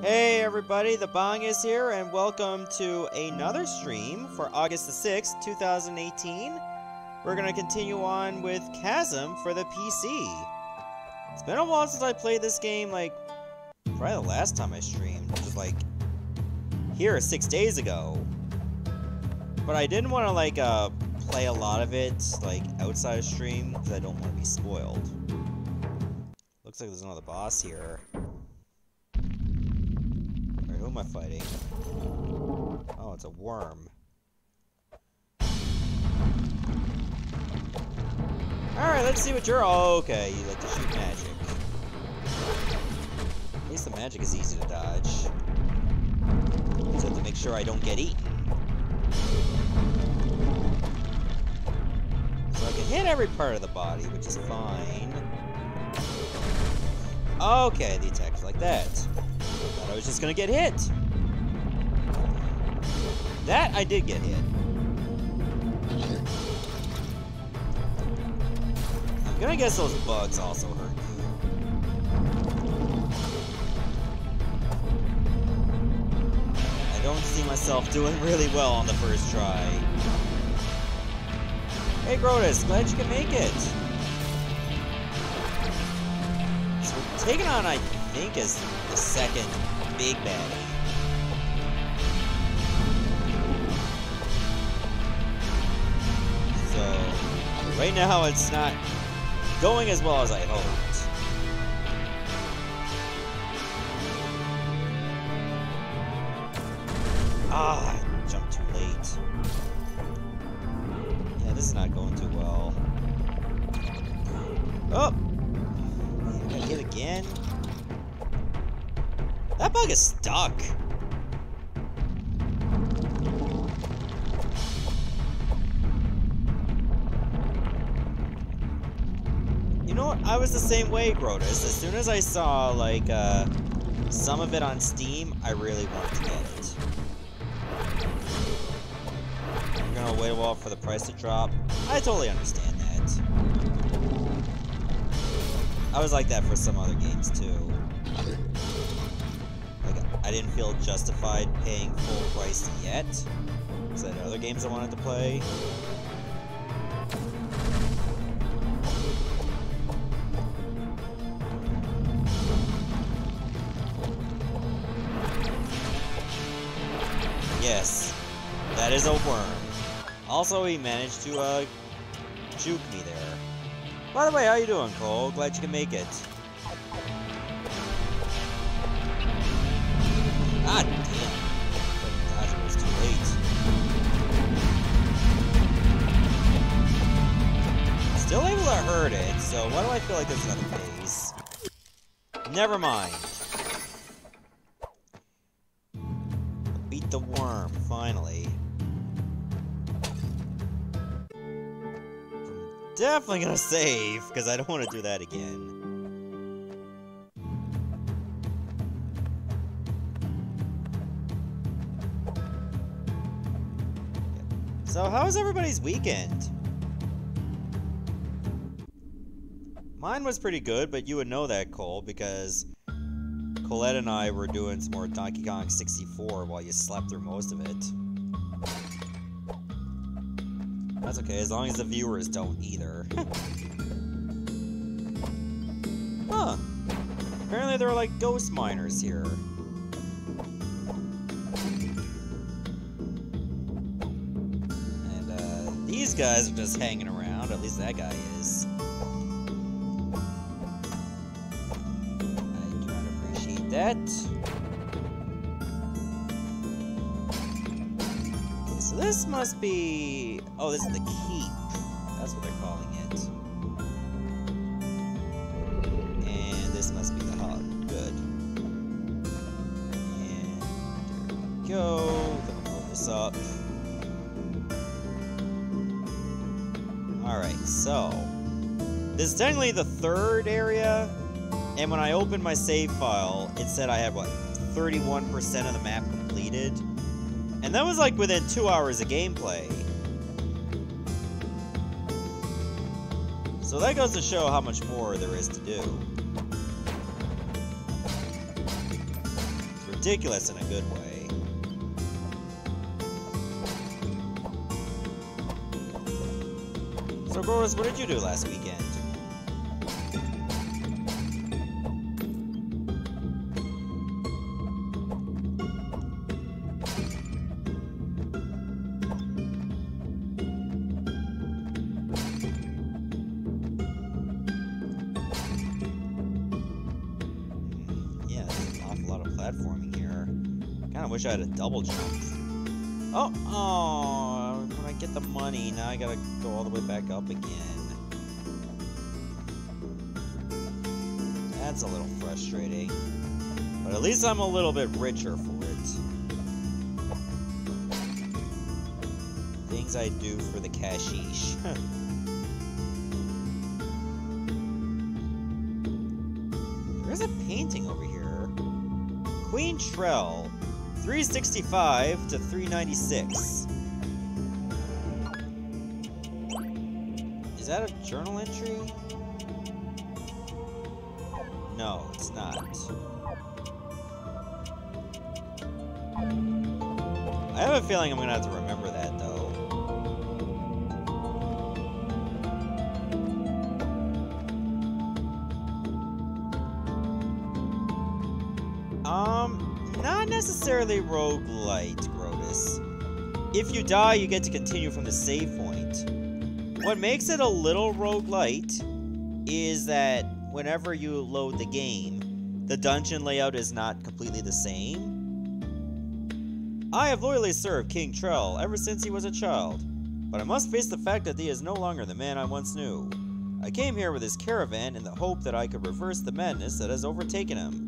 Hey everybody, the Bong is here, and welcome to another stream for August the 6th, 2018. We're gonna continue on with Chasm for the PC. It's been a while since I played this game, like, probably the last time I streamed, which was like, here, 6 days ago. But I didn't want to, like, play a lot of it, like, outside of stream, because I don't want to be spoiled. Looks like there's another boss here. Who am I fighting? Oh, it's a worm. Alright, let's see what you're... Oh, okay, you like to shoot magic. At least the magic is easy to dodge. Just have to make sure I don't get eaten. So I can hit every part of the body, which is fine. Okay, the attack's like that. I was just gonna get hit. That I did get hit. I'm gonna guess those bugs also hurt you. I don't see myself doing really well on the first try. Hey Grotus, glad you can make it. So we're taking on, I think, is the second big baddie. So, right now it's not going as well as I hoped. Ah, I jumped too late. Yeah, this is not going too well. Oh! I got hit again. That bug is stuck. You know what? I was the same way, Grotus. As soon as I saw, like, some of it on Steam, I really wanted to get it. I'm gonna wait a while for the price to drop. I totally understand that. I was like that for some other games, too. I didn't feel justified paying full price yet, because I had other games I wanted to play. Yes, that is a worm. Also, he managed to juke me there. By the way, how you doing, Cole? Glad you can make it. Ah, damn. Gosh, it was too late. Still able to hurt it, so why do I feel like there's another phase? Never mind. Beat the worm, finally. I'm definitely gonna save, because I don't want to do that again. So, how was everybody's weekend? Mine was pretty good, but you would know that, Cole, because Colette and I were doing some more Donkey Kong 64 while you slept through most of it. That's okay, as long as the viewers don't either. Huh. Apparently there are, like, ghost miners here. These guys are just hanging around, at least that guy is. I do not appreciate that. Okay, so this must be... Oh, this is the keep. That's what they're calling it. And this must be the hub. Good. And there we go. Then we'll blow this up. Alright, so this is technically the third area, and when I opened my save file, it said I had, what, 31% of the map completed? And that was like within 2 hours of gameplay. So that goes to show how much more there is to do. ridiculous in a good way. So, Goris, what did you do last weekend? Wish I had a double jump. Oh, when I get the money, now I gotta go all the way back up again. That's a little frustrating. But at least I'm a little bit richer for it. Things I do for the cashish. There's a painting over here. Queen Trell. 365 to 396. Is that a journal entry? No, it's not. I have a feeling I'm gonna have to remember that though. Not necessarily roguelite, Grotus. If you die, you get to continue from the save point. What makes it a little roguelite is that whenever you load the game, the dungeon layout is not completely the same. I have loyally served King Trell ever since he was a child, but I must face the fact that he is no longer the man I once knew. I came here with his caravan in the hope that I could reverse the madness that has overtaken him.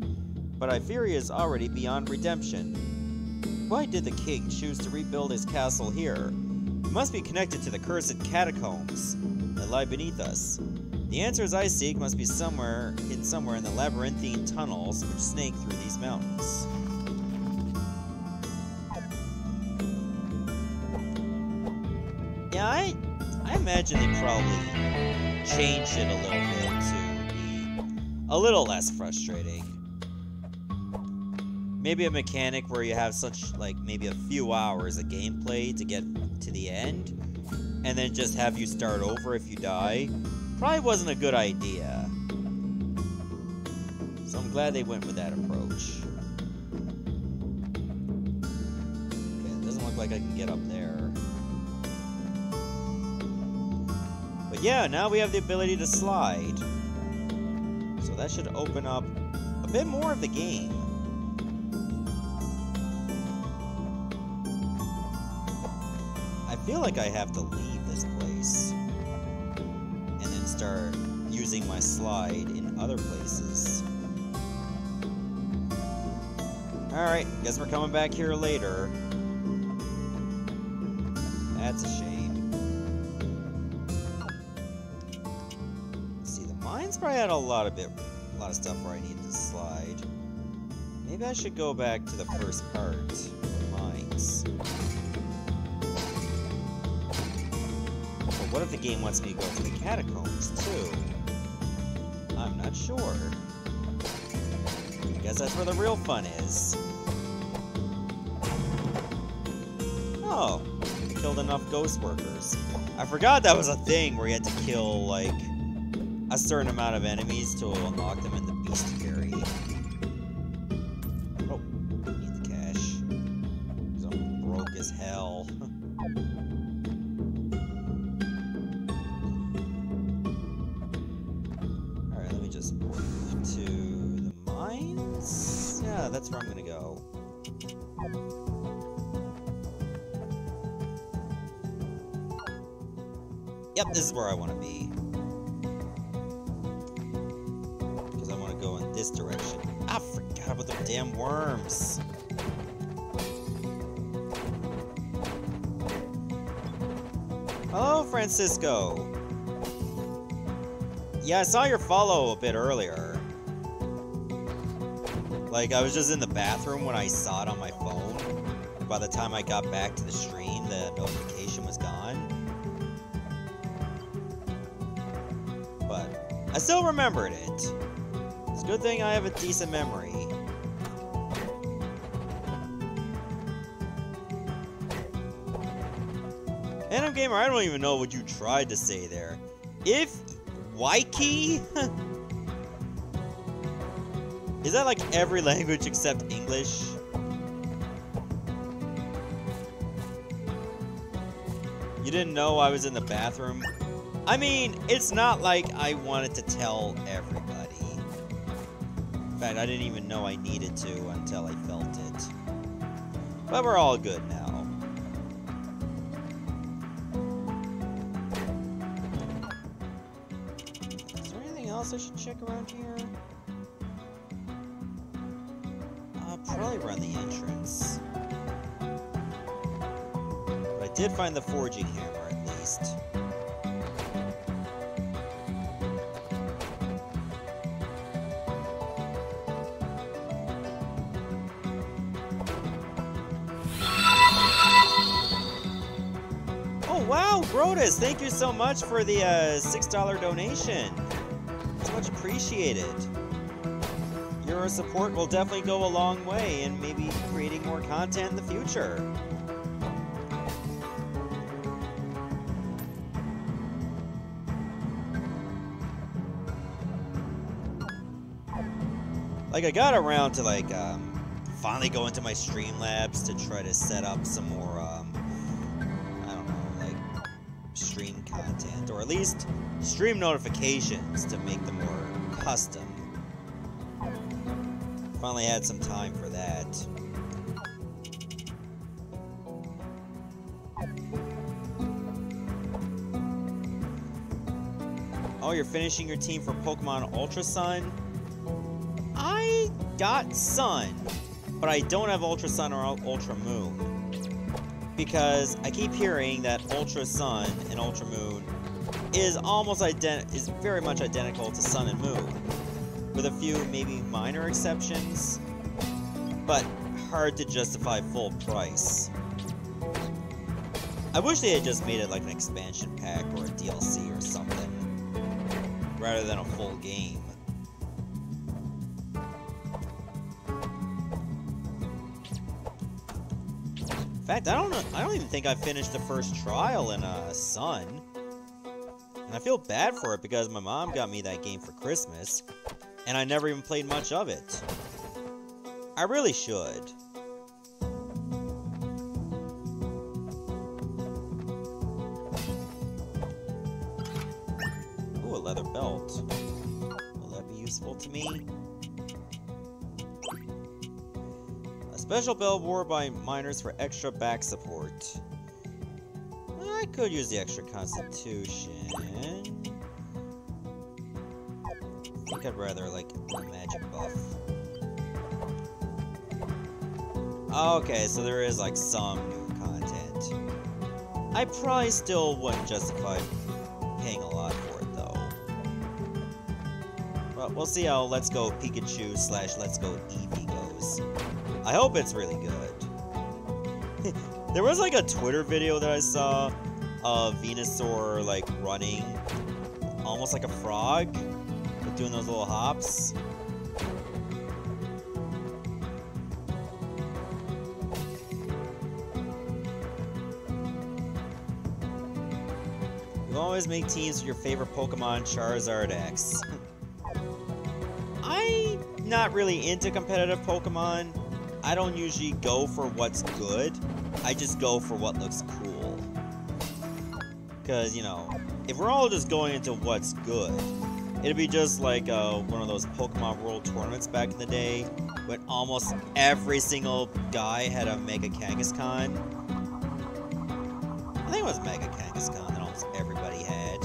But I fear he is already beyond redemption. Why did the king choose to rebuild his castle here? It must be connected to the cursed catacombs that lie beneath us. The answers I seek must be hidden somewhere in the labyrinthine tunnels which snake through these mountains. Yeah, I imagine they probably changed it a little bit to be a little less frustrating. Maybe a mechanic where you have maybe a few hours of gameplay to get to the end, and then just have you start over if you die. Probably wasn't a good idea. So I'm glad they went with that approach. Okay, it doesn't look like I can get up there. But yeah, now we have the ability to slide. So that should open up a bit more of the game. I feel like I have to leave this place and then start using my slide in other places. Alright, guess we're coming back here later. That's a shame. Let's see, the mines probably had a lot of stuff where I needed to slide. Maybe I should go back to the first part, the mines. What if the game wants me to go to the catacombs, too? I'm not sure. I guess that's where the real fun is. Oh, killed enough ghost workers. I forgot that was a thing where you had to kill, like, a certain amount of enemies to unlock them in the bestiary. Oh, I need the cash. Because I'm broke as hell. That's where I'm gonna go. Yep, this is where I want to be. Because I want to go in this direction. I forgot about the damn worms. Hello, Francisco. Yeah, I saw your follow a bit earlier. Like, I was just in the bathroom when I saw it on my phone. And by the time I got back to the stream, the notification was gone. But I still remembered it. It's a good thing I have a decent memory. Phantom Gamer, I don't even know what you tried to say there. If Waikiki? Is that like every language except English? You didn't know I was in the bathroom? I mean, it's not like I wanted to tell everybody. In fact, I didn't even know I needed to until I felt it. But we're all good now. Is there anything else I should check around here? I'll probably run the entrance. But I did find the forging hammer at least. Wow, Brodus, thank you so much for the $6 donation. It's much appreciated. Your support will definitely go a long way in maybe creating more content in the future. Like, I got around to, like, finally go into my Streamlabs to try to set up some more, stream content, or at least stream notifications to make them more custom. Finally had some time for that. Oh, you're finishing your team for Pokemon Ultra Sun? I got Sun, but I don't have Ultra Sun or Ultra Moon. Because I keep hearing that Ultra Sun and Ultra Moon is very much identical to Sun and Moon, with a few maybe minor exceptions, but hard to justify full price. I wish they had just made it like an expansion pack or a DLC or something, rather than a full game. In fact, I don't even think I finished the first trial in Sun. And I feel bad for it because my mom got me that game for Christmas, and I never even played much of it. I really should. Ooh, a leather belt. Will that be useful to me? Special belt worn by miners for extra back support. I could use the extra constitution. I think I'd rather, like, a magic buff. Okay, so there is, like, some new content. I probably still wouldn't justify paying a lot for it, though. But we'll see how Let's Go Pikachu / Let's Go Eevee goes. I hope it's really good. There was like a Twitter video that I saw of Venusaur like running almost like a frog, like doing those little hops. You always make teams with your favorite Pokemon, Charizard X. I'm not really into competitive Pokemon. I don't usually go for what's good, I just go for what looks cool. Because, you know, if we're all just going into what's good, it'd be just like one of those Pokemon World Tournaments back in the day, when almost every single guy had a Mega Kangaskhan. I think it was Mega Kangaskhan that almost everybody had.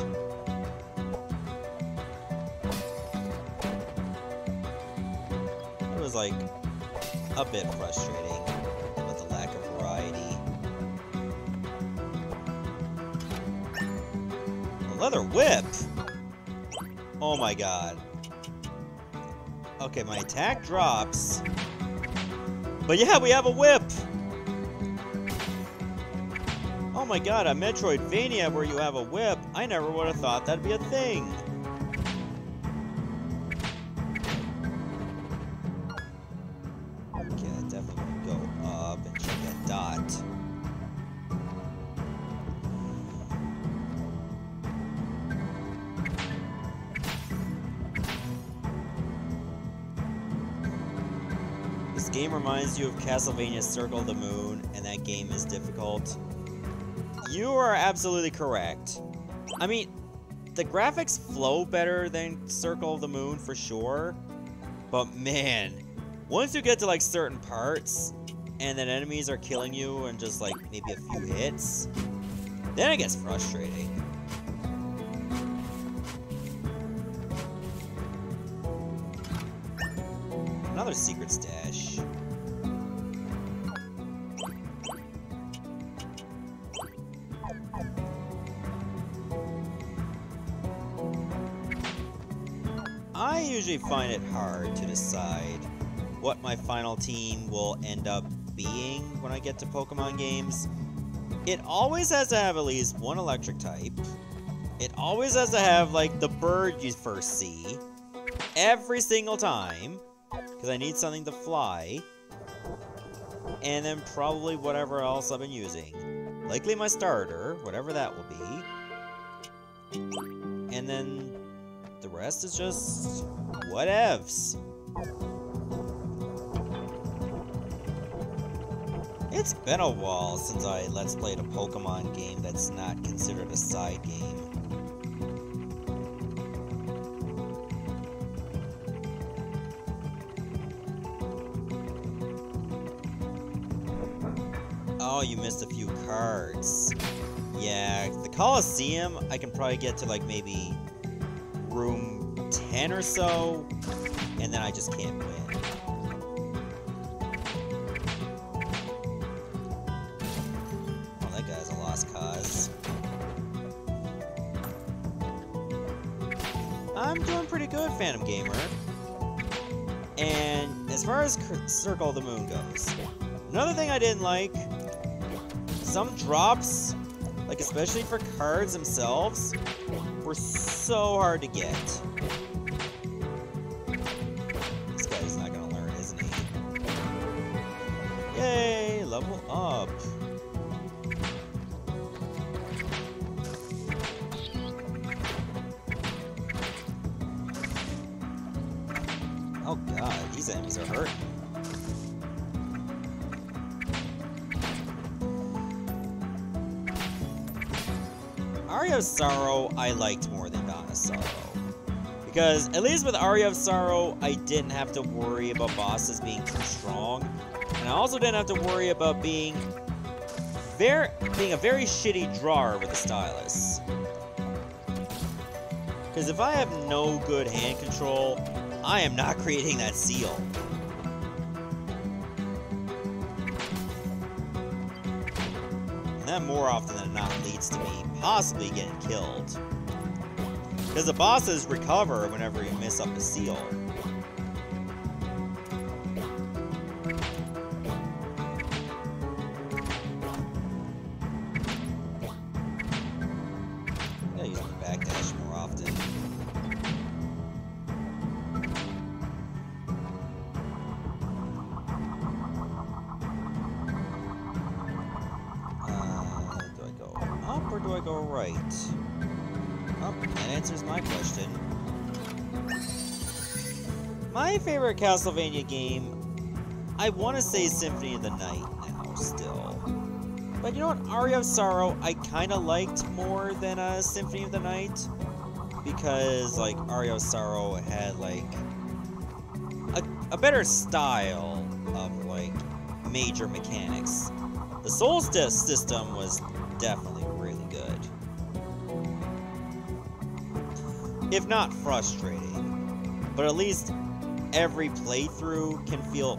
It was like a bit frustrating with the lack of variety. A leather whip! Oh my god. Okay, my attack drops. But yeah, we have a whip! Oh my god, a Metroidvania where you have a whip? I never would have thought that'd be a thing. This game reminds you of Castlevania Circle of the Moon, and that game is difficult. You are absolutely correct. I mean, the graphics flow better than Circle of the Moon for sure, but man, once you get to like certain parts, and then enemies are killing you in just like maybe a few hits, then it gets frustrating. Another secret stash. I usually find it hard to decide what my final team will end up being when I get to Pokemon games. It always has to have at least one electric type. It always has to have like the bird you first see every single time, because I need something to fly. And then probably whatever else I've been using. Likely my starter, whatever that will be. And then the rest is just whatevs. It's been a while since I Let's Played a Pokemon game that's not considered a side game. Oh, you missed a few cards. Yeah, the Coliseum, I can probably get to like maybe room 10 or so, and then I just can't win. Oh, that guy's a lost cause. I'm doing pretty good, Phantom Gamer. And as far as Circle of the Moon goes, another thing I didn't like, some drops, like especially for cards themselves, were so hard to get. This guy's not gonna learn, isn't he? Yay, level up. Oh god, these enemies are hurting. Aria of Sorrow I liked more than Dawn of Sorrow. Because at least with Aria of Sorrow, I didn't have to worry about bosses being too strong. And I also didn't have to worry about being a very shitty drawer with the stylus. Because if I have no good hand control, I am not creating that seal. That more often than not leads to me possibly getting killed. Because the bosses recover whenever you miss up a seal. I gotta use my backdash more often. Or do I go right? Oh, that answers my question. My favorite Castlevania game, I want to say Symphony of the Night now, still. But you know what? Aria of Sorrow, I kind of liked more than Symphony of the Night. Because, like, Aria of Sorrow had, like, a better style of, like, major mechanics. The Soul system was definitely really good. If not frustrating, but at least every playthrough can feel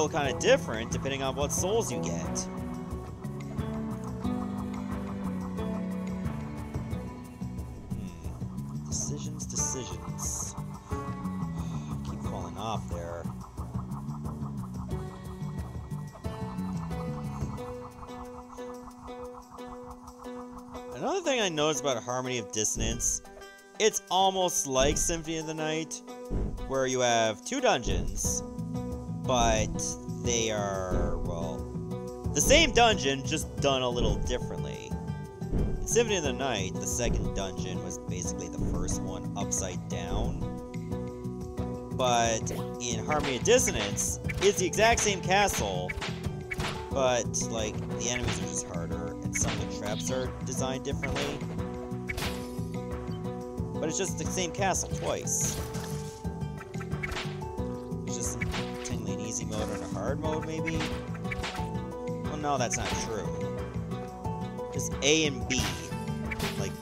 kind of different depending on what souls you get. Decisions. Keep falling off there. Another thing I noticed about Harmony of Dissonance, it's almost like Symphony of the Night, where you have two dungeons, but they are, well, the same dungeon, just done a little differently. In Symphony of the Night, the second dungeon was basically the first one upside down, But in Harmony of Dissonance, it's the exact same castle, but, like, the enemies are just harder, and some of the traps are designed differently. But it's just the same castle twice. It's just technically an easy mode and a hard mode, maybe? Well, no, that's not true. Just A and B. Like,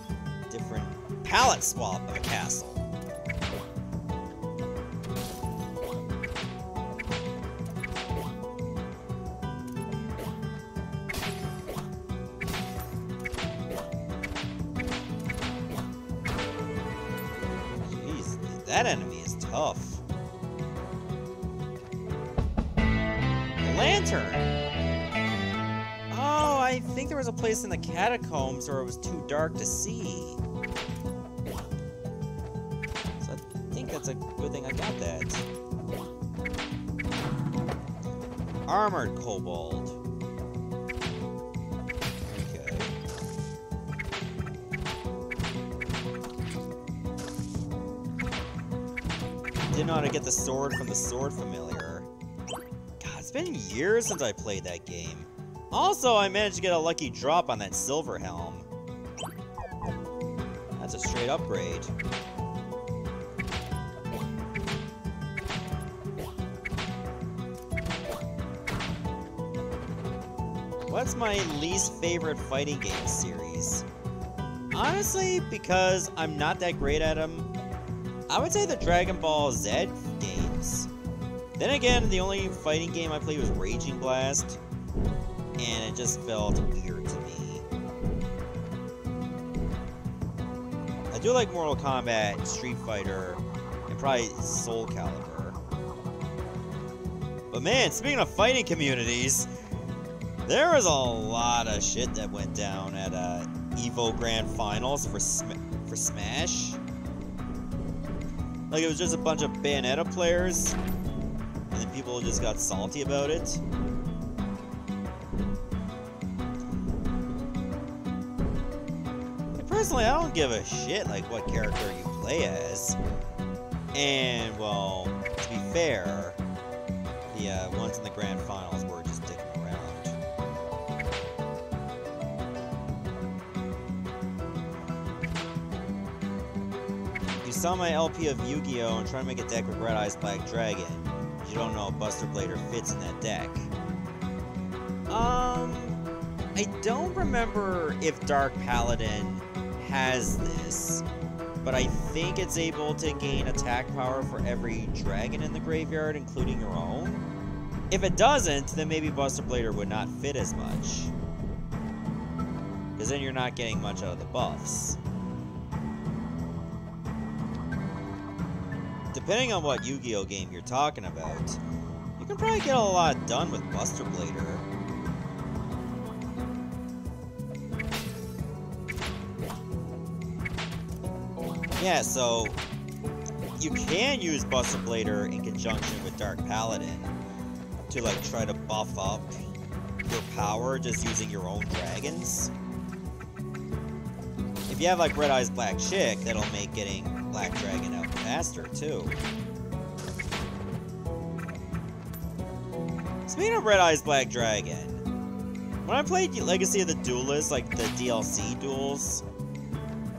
different palette swap of a castle. That enemy is tough. Lantern! Oh, I think there was a place in the catacombs where it was too dark to see. So I think that's a good thing I got that. Armored Kobold. Didn't know how to get the sword from the sword familiar. God, it's been years since I played that game. Also, I managed to get a lucky drop on that silver helm. That's a straight upgrade. What's my least favorite fighting game series? Honestly, because I'm not that great at them, I would say the Dragon Ball Z games. Then again, the only fighting game I played was Raging Blast, and it just felt weird to me. I do like Mortal Kombat, Street Fighter, and probably Soul Calibur. But man, speaking of fighting communities, there was a lot of shit that went down at EVO Grand Finals for Smash. Like, it was just a bunch of Bayonetta players, and then people just got salty about it. And personally, I don't give a shit, like, what character you play as. And, well, to be fair, the ones in the Grand Finals were just dicking around. Saw my LP of Yu-Gi-Oh! And trying to make a deck with Red Eyes Black Dragon. You don't know Buster Blader fits in that deck. I don't remember if Dark Paladin has this, but I think it's able to gain attack power for every dragon in the graveyard, including your own. If it doesn't, then maybe Buster Blader would not fit as much, because then you're not getting much out of the buffs. Depending on what Yu-Gi-Oh! Game you're talking about, you can probably get a lot done with Buster Blader. Yeah, so you can use Buster Blader in conjunction with Dark Paladin to, like, try to buff up your power just using your own dragons. If you have, like, Red Eyes Black Chick, that'll make getting Black Dragon out faster, too. Speaking of Red Eyes Black Dragon, when I played Legacy of the Duelist, like the DLC duels,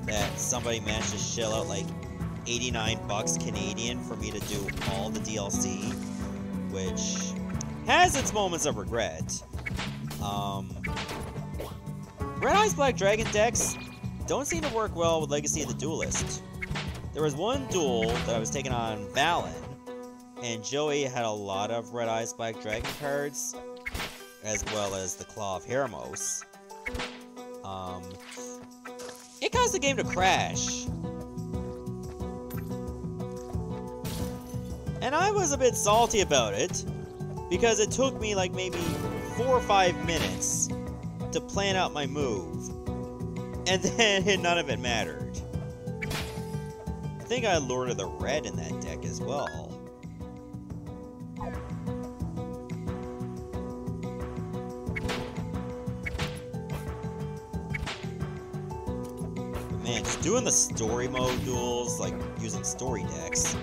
that somebody managed to shell out like 89 bucks Canadian for me to do all the DLC, which has its moments of regret. Red Eyes Black Dragon decks don't seem to work well with Legacy of the Duelist. There was one duel that I was taking on Valen, and Joey had a lot of Red Eyes Black Dragon cards, as well as the Claw of Hermos. It caused the game to crash. And I was a bit salty about it, because it took me like maybe 4 or 5 minutes to plan out my move, and then none of it mattered. I think I had Lord of the Red in that deck as well. But man, just doing the story mode duels, like using story decks,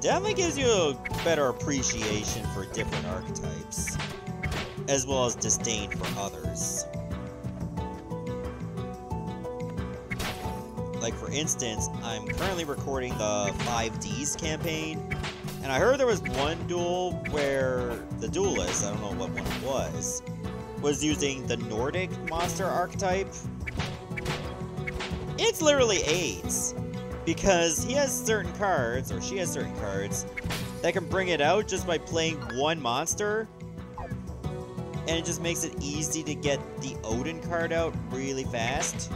Definitely gives you a better appreciation for different archetypes, as well as disdain for others. Like, for instance, I'm currently recording the 5Ds campaign, and I heard there was one duel where the duelist, I don't know what one it was using the Nordic monster archetype. It's literally AIDS, because he has certain cards, or she has certain cards, that can bring it out just by playing one monster, and it just makes it easy to get the Odin card out really fast.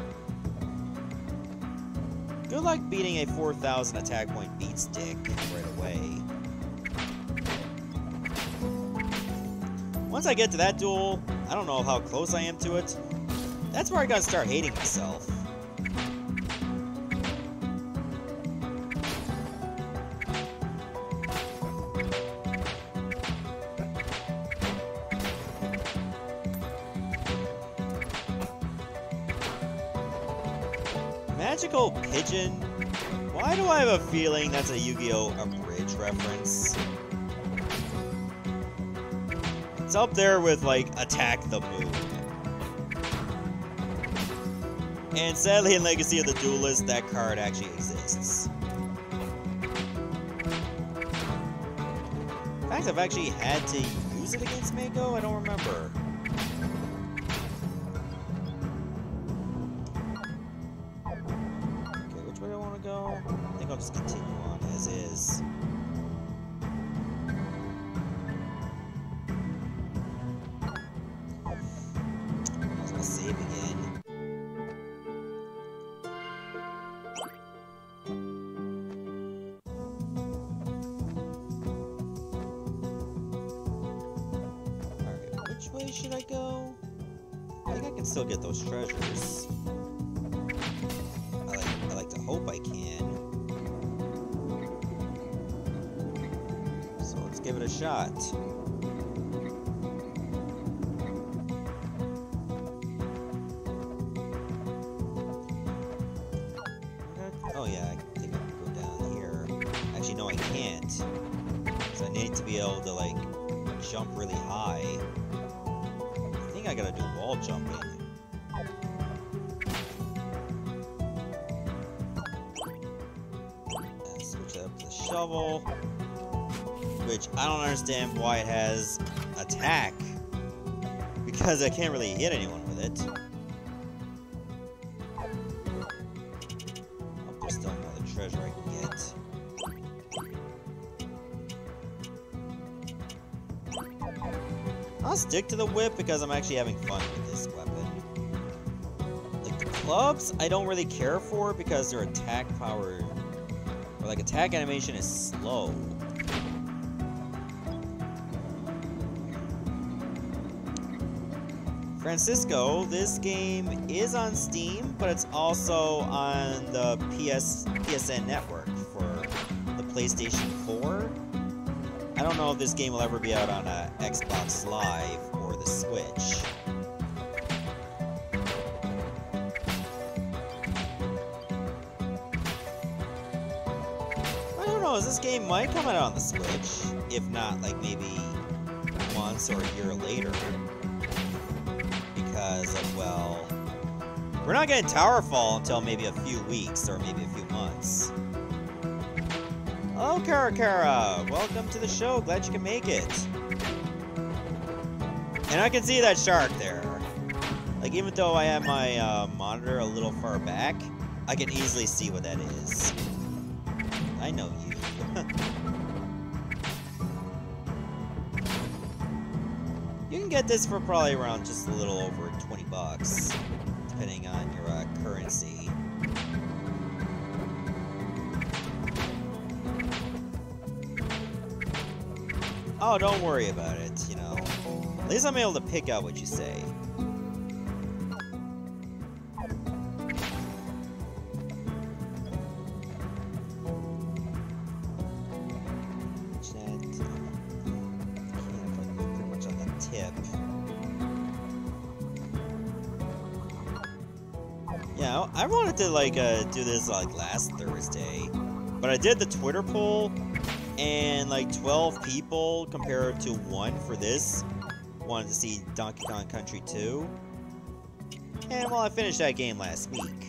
Good luck beating a 4,000 attack point beat stick right away. Once I get to that duel, I don't know how close I am to it, that's where I gotta start hating myself. Magical Pigeon? Why do I have a feeling that's a Yu-Gi-Oh! Abridged reference? It's up there with, like, Attack the Moon. And sadly, in Legacy of the Duelist, that card actually exists. In fact, I've actually had to use it against Mako? I don't remember. I think I'll just continue on as is. I was gonna save again. Alright, which way should I go? I think I can still get those treasures. I like to hope I can. So let's give it a shot. Oh yeah, I think I can go down here. Actually, no, I can't. So I need to be able to, like, jump really high. I think I gotta do wall jumping. Shovel, which I don't understand why it has attack, because I can't really hit anyone with it. Oh, there's still another treasure I can get. I'll stick to the whip because I'm actually having fun with this weapon. Like, the clubs, I don't really care for because their attack power, or like attack animation, is slow. Francisco, this game is on Steam, but it's also on the PSN network for the PlayStation 4. I don't know if this game will ever be out on Xbox Live or the Switch. This game might come out on the Switch, if not, like, maybe months or a year later. Because of, well, we're not getting Towerfall until maybe a few weeks or maybe a few months. Hello, Kara. Welcome to the show. Glad you can make it. And I can see that shark there. Like, even though I have my monitor a little far back, I can easily see what that is. I know you. You can get this for probably around just a little over 20 bucks, depending on your currency. Oh, don't worry about it, you know. At least I'm able to pick out what you say. Yeah, I wanted to, like, do this, like, last Thursday, but I did the Twitter poll, and like 12 people compared to 1 for this wanted to see Donkey Kong Country 2. And well, I finished that game last week.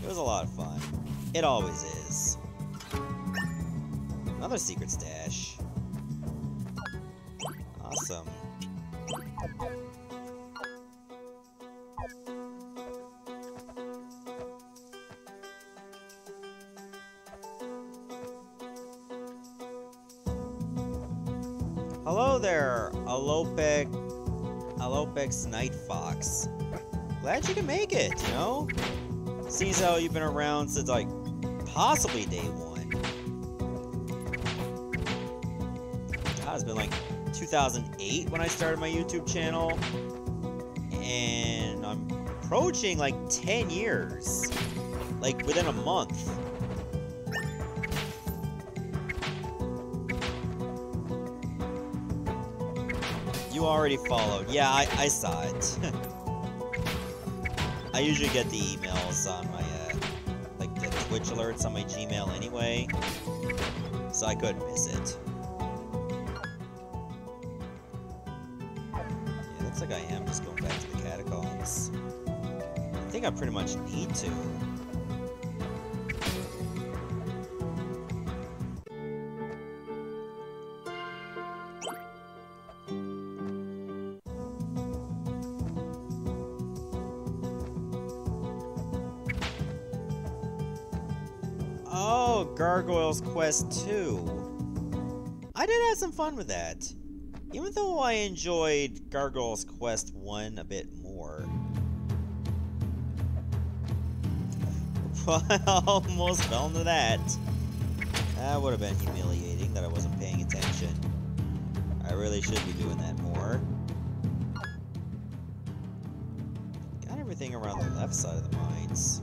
It was a lot of fun. It always is. Another secret stash. Awesome. Hello there, Alopex Night Fox. Glad you can make it, you know? Seems how you've been around since, like, possibly day 1. God, it's been like 2008 when I started my YouTube channel. And I'm approaching, like, 10 years. Like, within a month. You already followed. Yeah, I saw it. I usually get the emails on my, like the Twitch alerts on my Gmail anyway, so I couldn't miss it. Yeah, looks like I am just going back to the catacombs. I think I pretty much need to. Oh, Gargoyle's Quest 2. I did have some fun with that. Even though I enjoyed Gargoyle's Quest 1 a bit more. I almost fell into that. That would have been humiliating that I wasn't paying attention. I really should be doing that more. Got everything around the left side of the mines.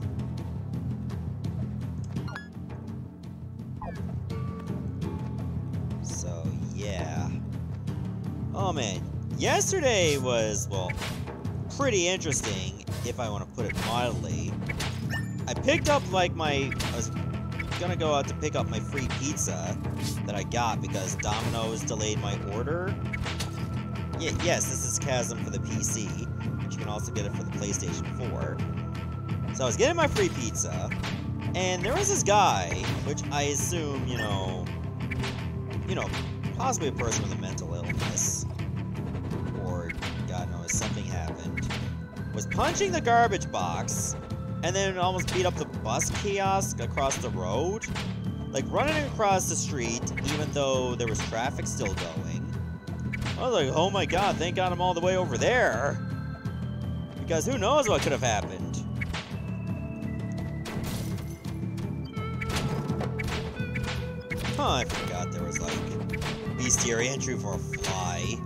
So, yeah. Oh man, yesterday was, well, pretty interesting, if I want to put it mildly. I picked up, like, I was gonna go out to pick up my free pizza that I got because Domino's delayed my order. Yes, this is Chasm for the PC, but you can also get it for the PlayStation 4. So I was getting my free pizza, and there was this guy, which I assume, you know, possibly a person with a mental illness, or, God knows, something happened, was punching the garbage box, and then almost beat up the bus kiosk across the road. Like, running across the street, even though there was traffic still going. I was like, oh my god, thank god I'm all the way over there. Because who knows what could have happened. Huh, I forgot there was, like, bestiary entry for a fly.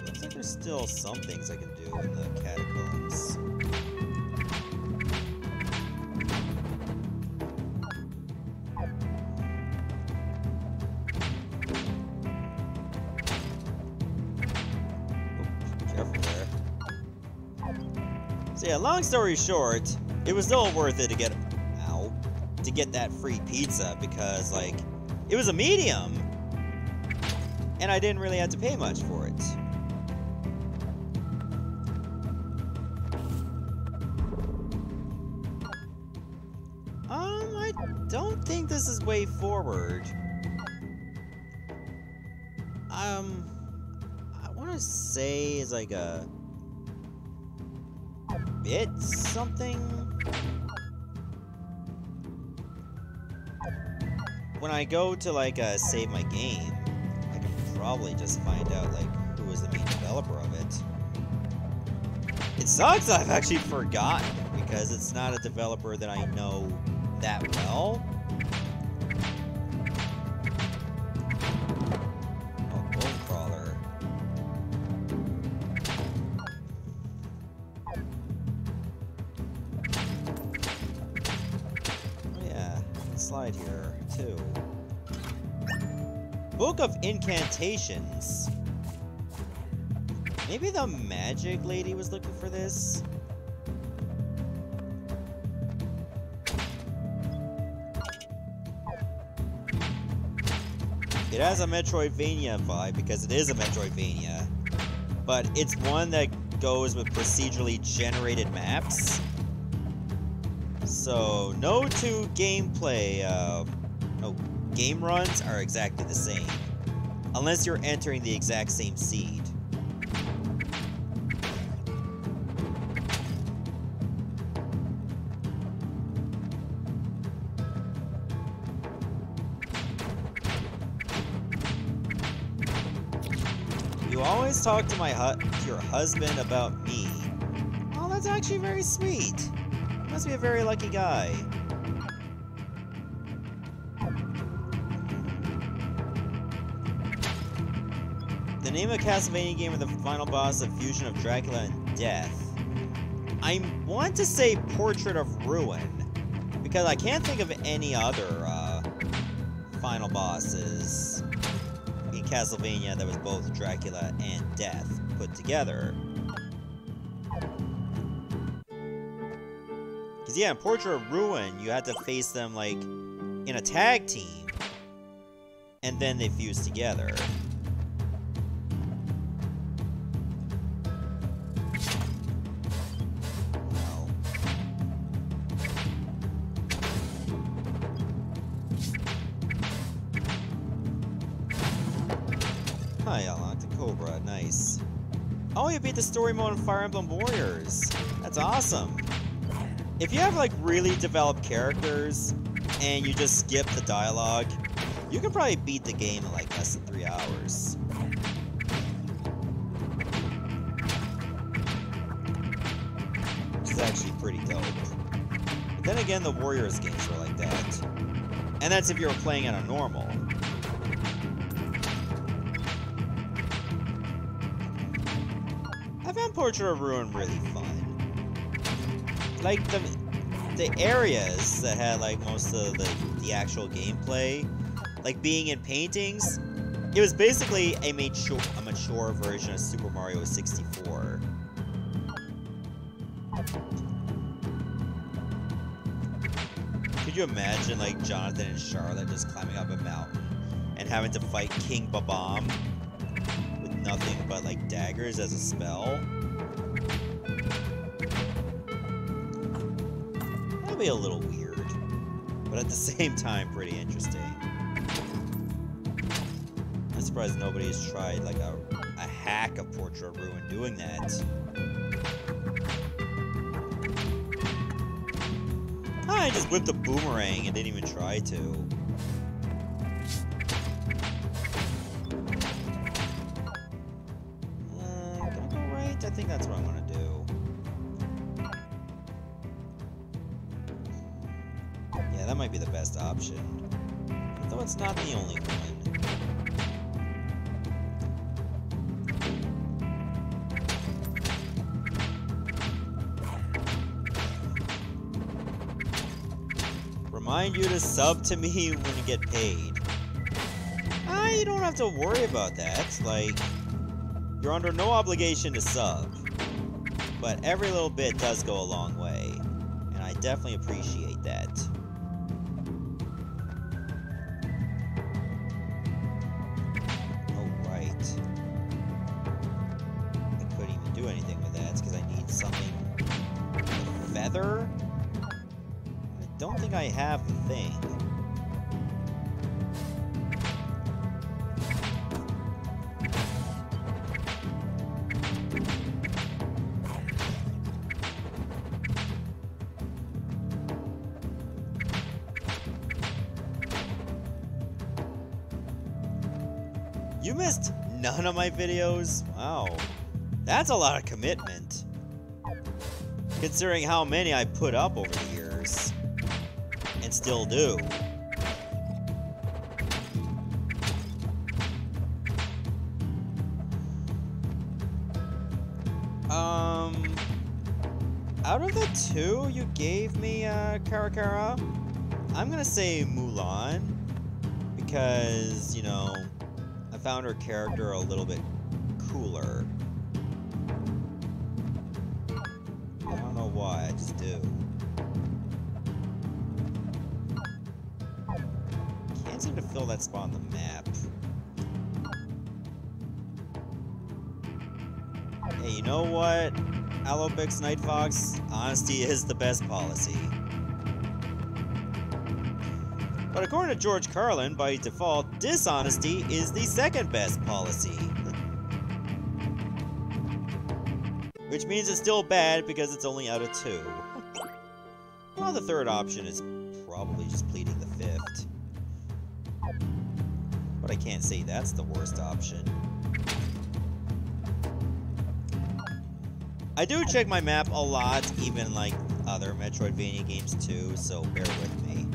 Looks like there's still some things I can do in the catacombs. So yeah, long story short, it was still worth it to get that free pizza because, like, it was a medium, and I didn't really have to pay much for it. I don't think this is way forward. I want to say it's like a bit something. When I go to, like, save my game, I can probably just find out, like, who is the main developer of it. It sucks I've actually forgotten, because it's not a developer that I know that well. Oh, Bone Crawler. Oh yeah, slide here, too. Book of Incantations. Maybe the magic lady was looking for this? It has a Metroidvania vibe because it is a Metroidvania, but it's one that goes with procedurally generated maps. So no two gameplay, no game runs are exactly the same, unless you're entering the exact same seed. You always talk to your husband about me. Oh, that's actually very sweet. You must be a very lucky guy. The name of a Castlevania game with the final boss of fusion of Dracula and Death. I want to say Portrait of Ruin, because I can't think of any other final bosses in Castlevania that was both Dracula and Death put together. Because yeah, in Portrait of Ruin, you had to face them like in a tag team, and then they fused together. Hi, I unlocked the Cobra. Nice. Oh, you beat the story mode in Fire Emblem Warriors. That's awesome. If you have like really developed characters and you just skip the dialogue, you can probably beat the game in like less than 3 hours. Which is actually pretty dope. But then again, the Warriors games were like that. And that's if you were playing on a normal. I found Portrait of Ruin really fun. Like, the areas that had, like, most of the actual gameplay, like, being in paintings, it was basically a mature version of Super Mario 64. Could you imagine, like, Jonathan and Charlotte just climbing up a mountain and having to fight King Babam with nothing but, like, daggers as a spell? That'd be a little weird, but at the same time, pretty interesting. I'm surprised nobody's tried, like, a hack of Portrait of Ruin doing that. I just whipped a boomerang and didn't even try to. Gonna go right? I think that's what I'm gonna do. Yeah, that might be the best option. Though it's not the only one. Remind you to sub to me when you get paid. You don't have to worry about that. Like, you're under no obligation to sub. But every little bit does go a long way. And I definitely appreciate that. Oh, right. I couldn't even do anything with that because I need something. A feather? I don't think I have the thing. You missed none of my videos? Wow. That's a lot of commitment. Considering how many I put up over the years. And still do. Out of the two you gave me, Karakara, I'm gonna say Mulan. Because, you know, I found her character a little bit cooler. why, I just do. Can't seem to fill that spot on the map. Hey, you know what? Alobix Night Fox, honesty is the best policy. But according to George Carlin, by default, dishonesty is the second best policy. Which means it's still bad because it's only out of 2. Well, the third option is probably just pleading the fifth. But I can't say that's the worst option. I do check my map a lot, even like other Metroidvania games too, so bear with me.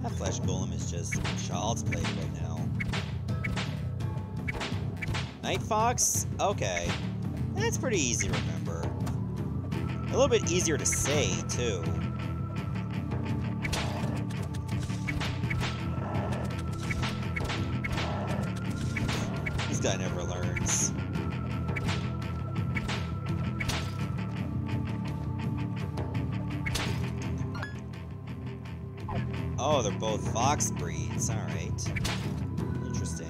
That Flesh Golem is just child's play right now. Night Fox? Okay. That's pretty easy to remember. A little bit easier to say, too. This guy never learns. Oh, they're both fox breeds. Alright. Interesting.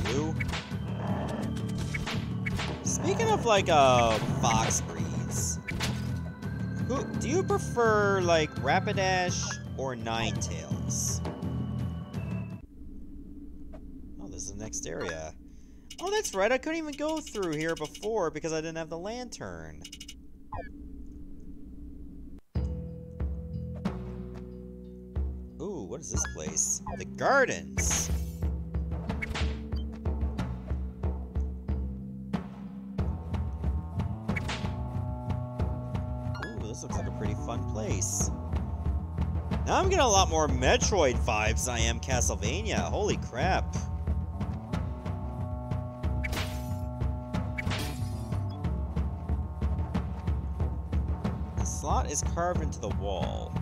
You? Speaking of, like, fox breeds, do you prefer, like, Rapidash or Ninetales? Oh, this is the next area. Oh, that's right, I couldn't even go through here before because I didn't have the lantern. Ooh, what is this place? The Gardens! Ooh, this looks like a pretty fun place. Now I'm getting a lot more Metroid vibes than I am Castlevania. Holy crap. The slot is carved into the wall.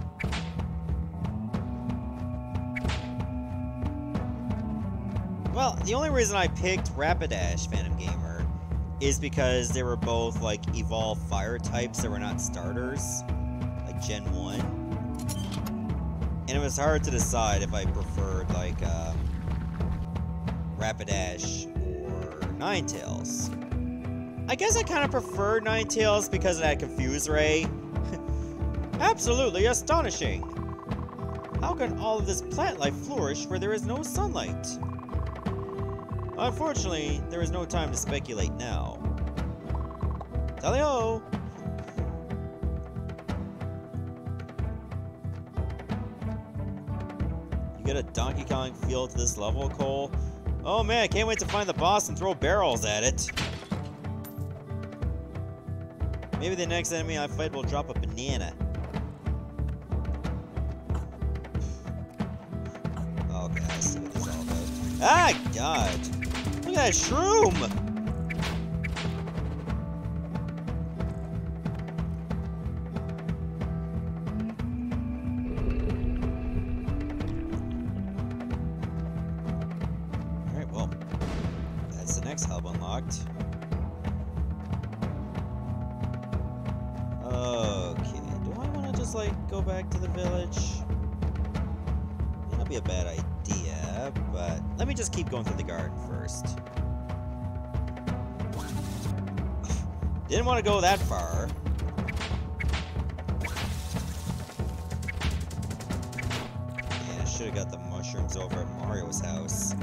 Well, the only reason I picked Rapidash, Phantom Gamer, is because they were both, like, evolved fire types that were not starters, like Gen 1. And it was hard to decide if I preferred, like, Rapidash or Ninetales. I guess I kind of preferred Ninetales because it had Confuse Ray. Absolutely astonishing! How can all of this plant life flourish where there is no sunlight? Unfortunately, there is no time to speculate now. Tally-ho! You get a Donkey Kong feel to this level, Cole? Oh man, I can't wait to find the boss and throw barrels at it. Maybe the next enemy I fight will drop a banana. Okay, I see what this is all about. Ah, God! Look at that shroom! Alright, well, that's the next hub unlocked. Okay, do I want to just, like, go back to the village? That'd be a bad idea, but let me just keep going through the garden first. Didn't want to go that far. Yeah, I should have got the mushrooms over at Mario's house.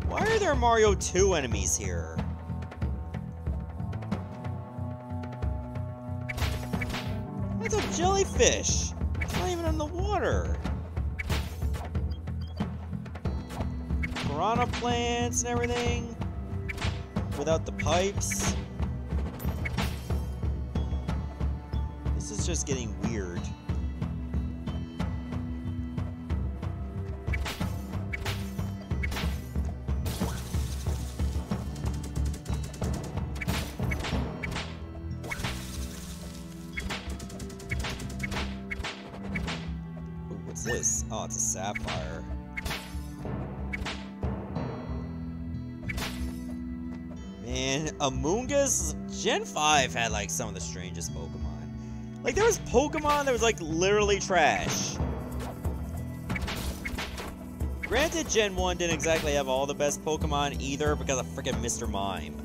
Why are there Mario 2 enemies here? It's a jellyfish! It's not even in the water! Piranha plants and everything. Without the pipes. This is just getting weird. this? Oh, it's a sapphire. Man, Amoonguss Gen 5 had like some of the strangest Pokemon. Like there was Pokemon that was like literally trash. Granted, Gen 1 didn't exactly have all the best Pokemon either because of freaking Mr. Mime.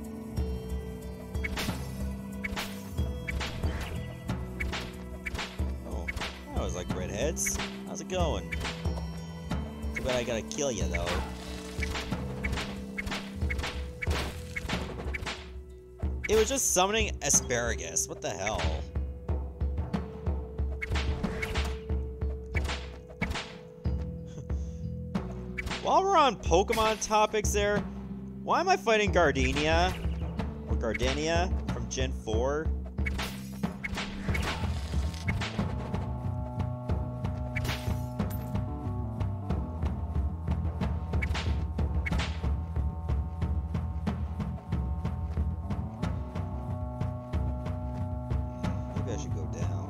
Oh, that was like redheads. How's it going? Too bad I gotta kill you though. It was just summoning asparagus. What the hell? While we're on Pokemon topics there, why am I fighting Gardenia? Or Gardenia from Gen 4? Maybe I should go down.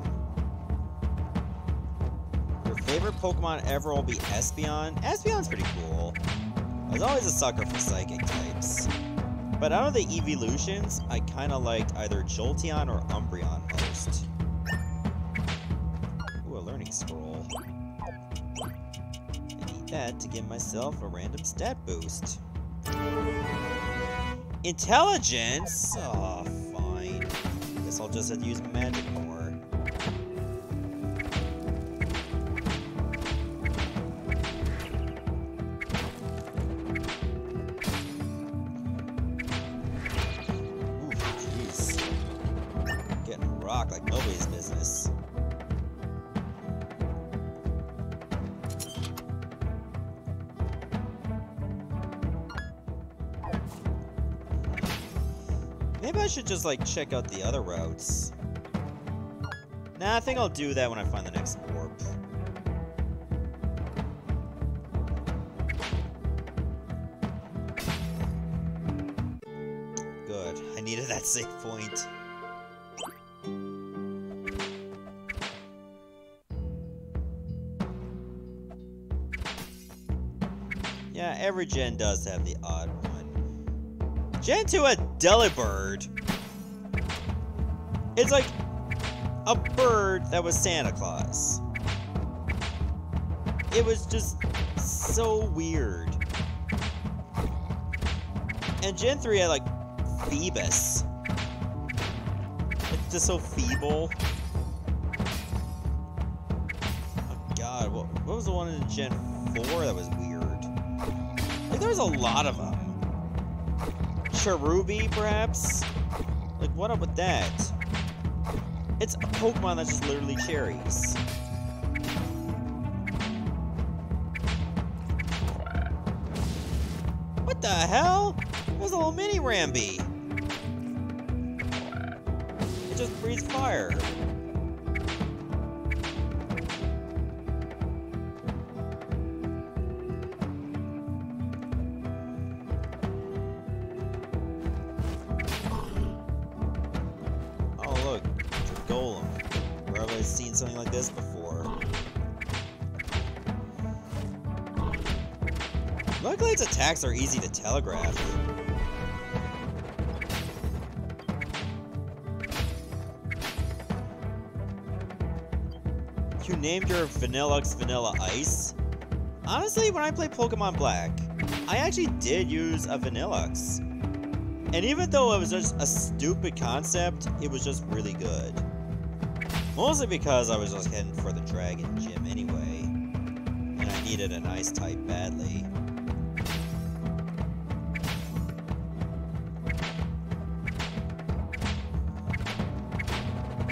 Your favorite Pokemon ever will be Espeon? Espeon's pretty cool. I was always a sucker for Psychic types. But out of the evolutions, I kinda liked either Jolteon or Umbreon most. Ooh, a learning scroll. I need that to give myself a random stat boost. Intelligence? Oh, fine. Guess I'll just have to use magic more. Like nobody's business. Maybe I should just like check out the other routes. Nah, I think I'll do that when I find the next orb. Good. I needed that save point. Yeah, every gen does have the odd one. Gen 2 had Delibird. It's like a bird that was Santa Claus. It was just so weird. And Gen 3 had like Phoebus. It's just so feeble. Oh god, what was the one in Gen 4 that was weird? Like, there's a lot of them. Cherubi, perhaps? Like, what up with that? It's a Pokemon that's just literally cherries. What the hell? There's a little mini Rambi. It just breathes fire. Seen something like this before. Luckily its attacks are easy to telegraph. You named your Vanillux Vanilla Ice? Honestly, when I played Pokemon Black, I actually did use a Vanillux. And even though it was just a stupid concept, it was just really good. Mostly because I was just heading for the Dragon Gym anyway, and I needed an Ice type badly.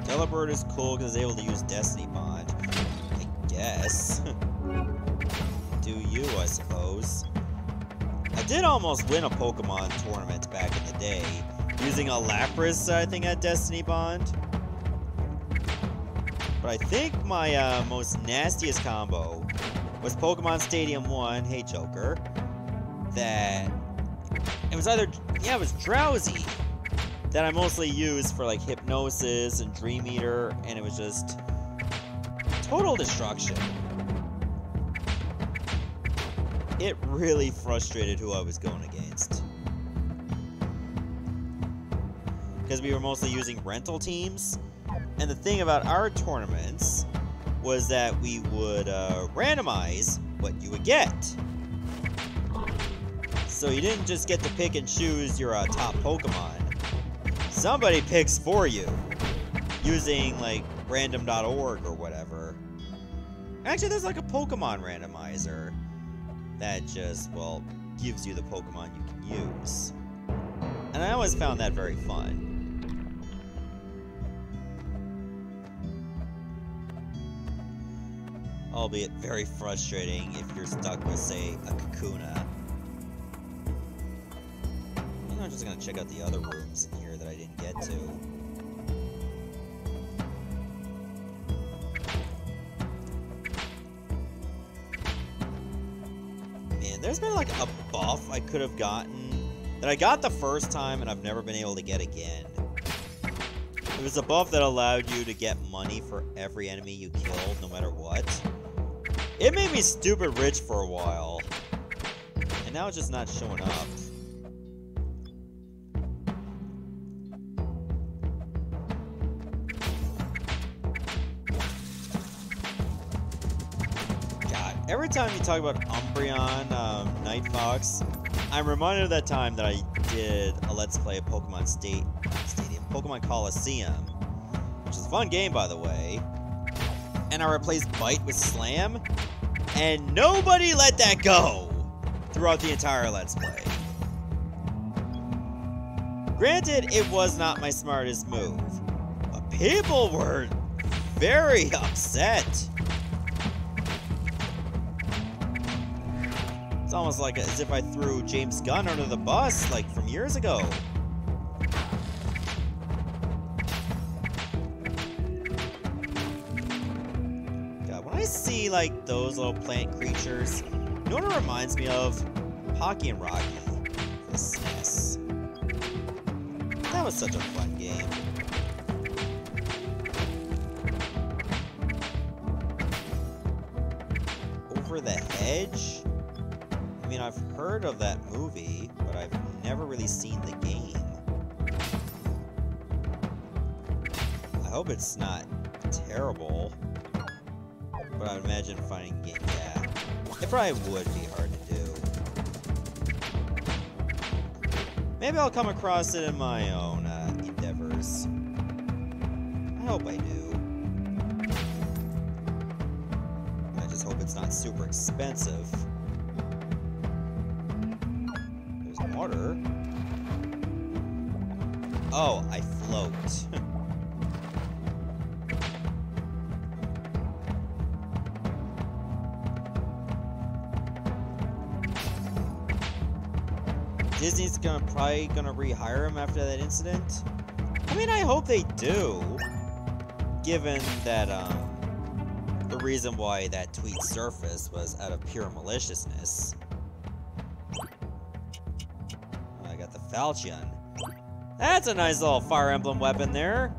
Delibird is cool because it's able to use Destiny Bond, I guess. Do you, I suppose. I did almost win a Pokemon tournament back in the day, using a Lapras, I think, at Destiny Bond. But I think my most nastiest combo was Pokemon Stadium 1, hey Joker, that it was either, yeah, it was Drowsy, that I mostly used for like Hypnosis and Dream Eater, and it was just total destruction. it really frustrated who I was going against. Because we were mostly using rental teams. And the thing about our tournaments was that we would randomize what you would get. So you didn't just get to pick and choose your top Pokemon. Somebody picks for you. Using, like, random.org or whatever. Actually, there's like a Pokemon randomizer that just, well, gives you the Pokemon you can use. And I always found that very fun. Albeit very frustrating if you're stuck with, say, a Kakuna. I think I'm just gonna check out the other rooms in here that I didn't get to. Man, there's been like a buff I could have gotten that I got the first time and I've never been able to get again. It was a buff that allowed you to get money for every enemy you killed, no matter what. It made me stupid rich for a while. And now it's just not showing up. God, every time you talk about Umbreon, Night Fox, I'm reminded of that time that I did a Let's Play of Pokemon Pokemon Coliseum, which is a fun game, by the way. And I replaced Bite with Slam, and nobody let that go throughout the entire Let's Play. Granted, it was not my smartest move, but people were very upset. It's almost like as if I threw James Gunn under the bus, like from years ago. I see like those little plant creatures. You know what it reminds me of? Pocky and Rocky for the SNES. That was such a fun game. Over the Hedge? I mean, I've heard of that movie, but I've never really seen the game. I hope it's not terrible. But I would imagine finding a game, yeah. It probably would be hard to do. Maybe I'll come across it in my own endeavors. I hope I do. I just hope it's not super expensive. There's water. Oh, I float. Disney's probably gonna rehire him after that incident. I mean, I hope they do, given that the reason why that tweet surfaced was out of pure maliciousness. I got the Falchion. That's a nice little Fire Emblem weapon there.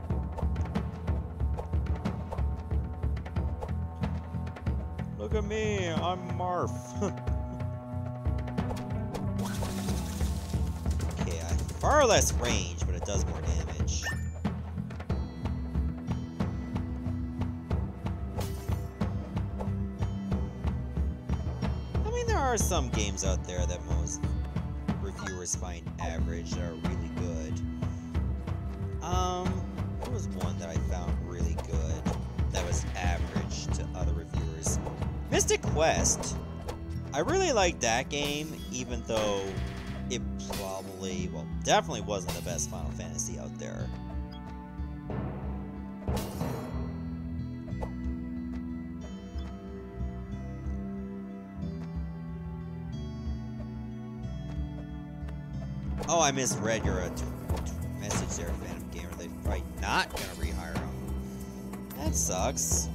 Look at me, I'm Marth. Far less range, but it does more damage. I mean, there are some games out there that most reviewers find average that are really good. There was one that I found really good that was average to other reviewers. Mystic Quest. I really liked that game, even though it probably, well, definitely wasn't the best Final Fantasy out there. Oh, I misread your message there, Phantom Gamer. They're probably not gonna rehire him. That sucks.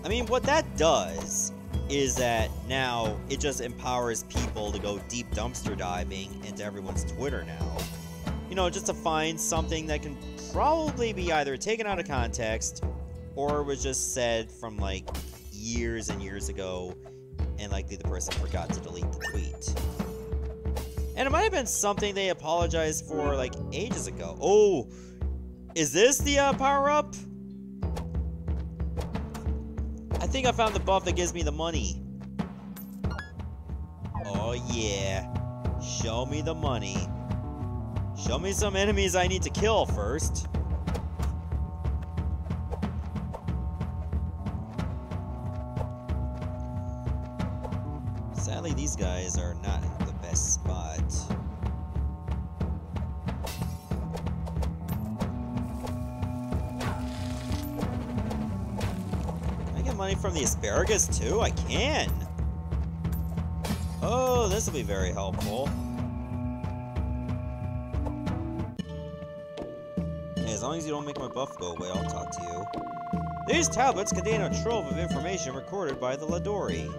I mean, what that does is that now it just empowers people to go deep dumpster diving into everyone's Twitter now. You know, just to find something that can probably be either taken out of context or was just said from like years and years ago and likely the person forgot to delete the tweet. And it might have been something they apologized for, like, ages ago. Oh, is this the power-up? I think I found the buff that gives me the money. Oh, yeah. Show me the money. Show me some enemies I need to kill first. Sadly, these guys are not in the best spot. Can I get money from the asparagus too? I can! Oh, this will be very helpful. Hey, as long as you don't make my buff go away, I'll talk to you. These tablets contain a trove of information recorded by the Ladori.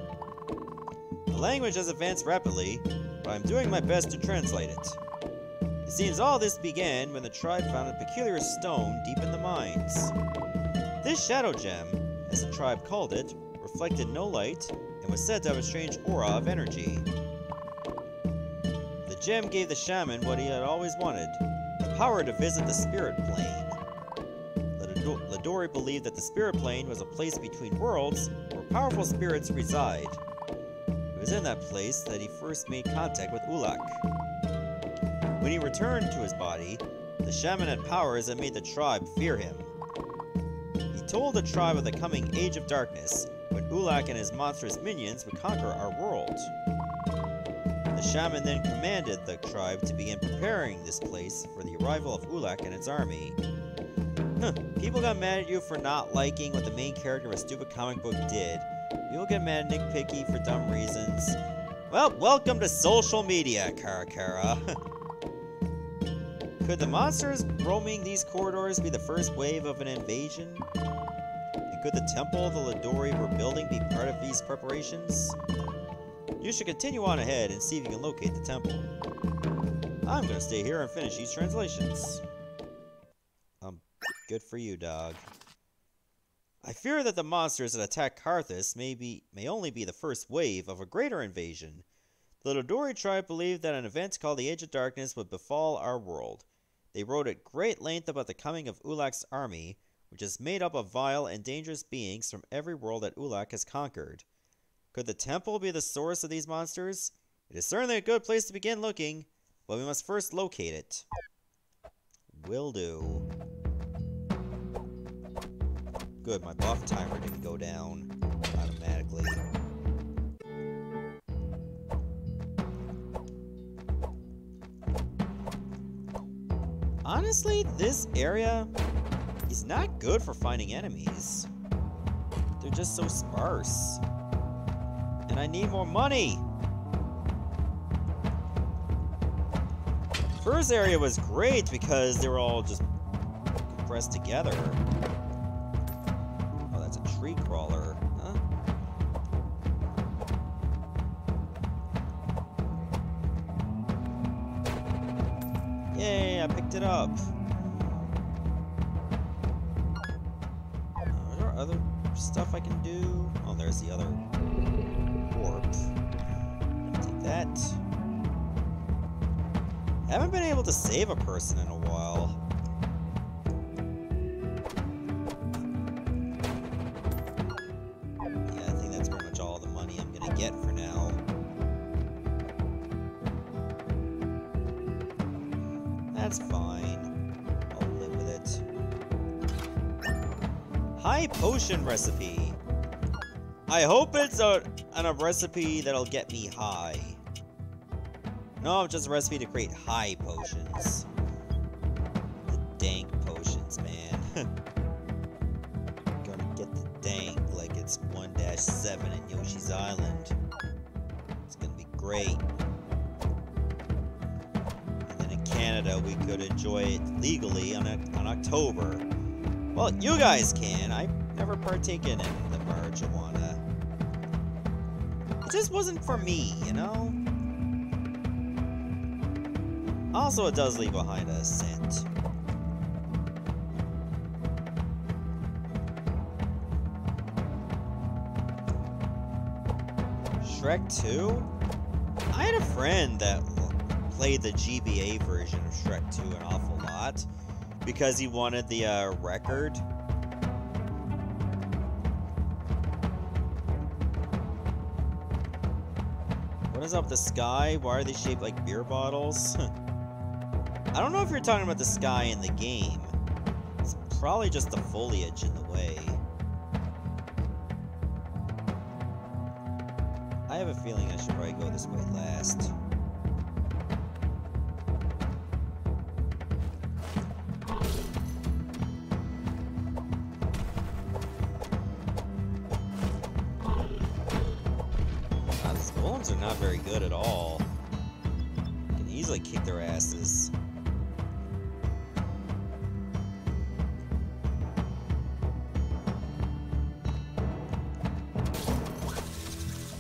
The language has advanced rapidly, but I'm doing my best to translate it. It seems all this began when the tribe found a peculiar stone deep in the mines. This shadow gem, as the tribe called it, reflected no light and was said to have a strange aura of energy. The gem gave the shaman what he had always wanted, the power to visit the spirit plane. Ladori believed that the spirit plane was a place between worlds where powerful spirits reside. It was in that place that he first made contact with Ulak. When he returned to his body, the shaman had powers that made the tribe fear him. He told the tribe of the coming Age of Darkness, when Ulak and his monstrous minions would conquer our world. The shaman then commanded the tribe to begin preparing this place for the arrival of Ulak and its army. People got mad at you for not liking what the main character of a stupid comic book did. People get mad and nitpicky for dumb reasons. Well, welcome to social media, Karakara. Could the monsters roaming these corridors be the first wave of an invasion? And could the temple the Ladori were building be part of these preparations? You should continue on ahead and see if you can locate the temple. I'm gonna stay here and finish these translations. Good for you, dog. I fear that the monsters that attack Karthus may only be the first wave of a greater invasion. The Ladori tribe believed that an event called the Age of Darkness would befall our world. They wrote at great length about the coming of Ulak's army, which is made up of vile and dangerous beings from every world that Ulak has conquered. Could the temple be the source of these monsters? It is certainly a good place to begin looking, but we must first locate it. Will do. Good, my buff timer didn't go down automatically. Honestly, this area is not good for finding enemies. They're just so sparse. And I need more money! First area was great because they were all just compressed together. Tree crawler, huh? Yay, I picked it up. Are there other stuff I can do? Oh, there's the other orb. I'm gonna take that. Haven't been able to save a person in a while. Get for now. That's fine. I'll live with it. High potion recipe. I hope it's a recipe that'll get me high. No, just a recipe to create high potions. The dank potions, man. Gonna get the dank like it's 1-7 in Yoshi's Island. It's gonna be great. And then in Canada, we could enjoy it legally on October. Well, you guys can. I've never partaken in the marijuana. It just wasn't for me, you know? Also, it does leave behind a scent. Shrek 2? I had a friend that played the GBA version of Shrek 2 an awful lot because he wanted the record. What is up with the sky? Why are they shaped like beer bottles? I don't know if you're talking about the sky in the game. It's probably just the foliage in the way. I have a feeling I should probably go this way last. These golems are not very good at all. Can easily kick their asses.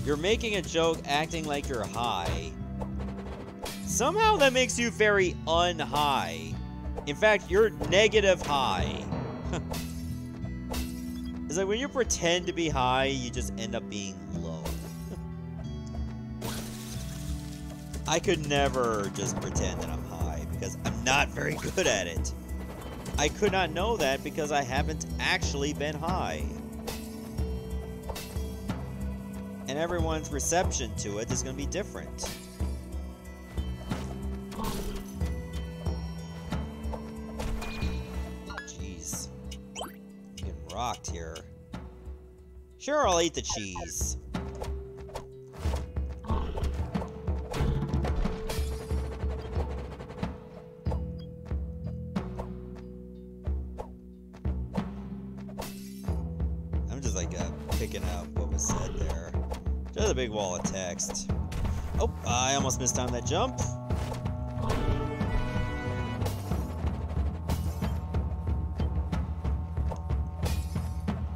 You're making a joke acting like you're high. Somehow that makes you very un-high. In fact, you're negative high. It's like when you pretend to be high, you just end up being low. I could never just pretend that I'm high because I'm not very good at it. I could not know that because I haven't actually been high. And everyone's reception to it is going to be different. Jeez. I'm getting rocked here. Sure, I'll eat the cheese. I'm just like picking up what was said there. Just a big wall of text. Oh, I almost missed on that jump.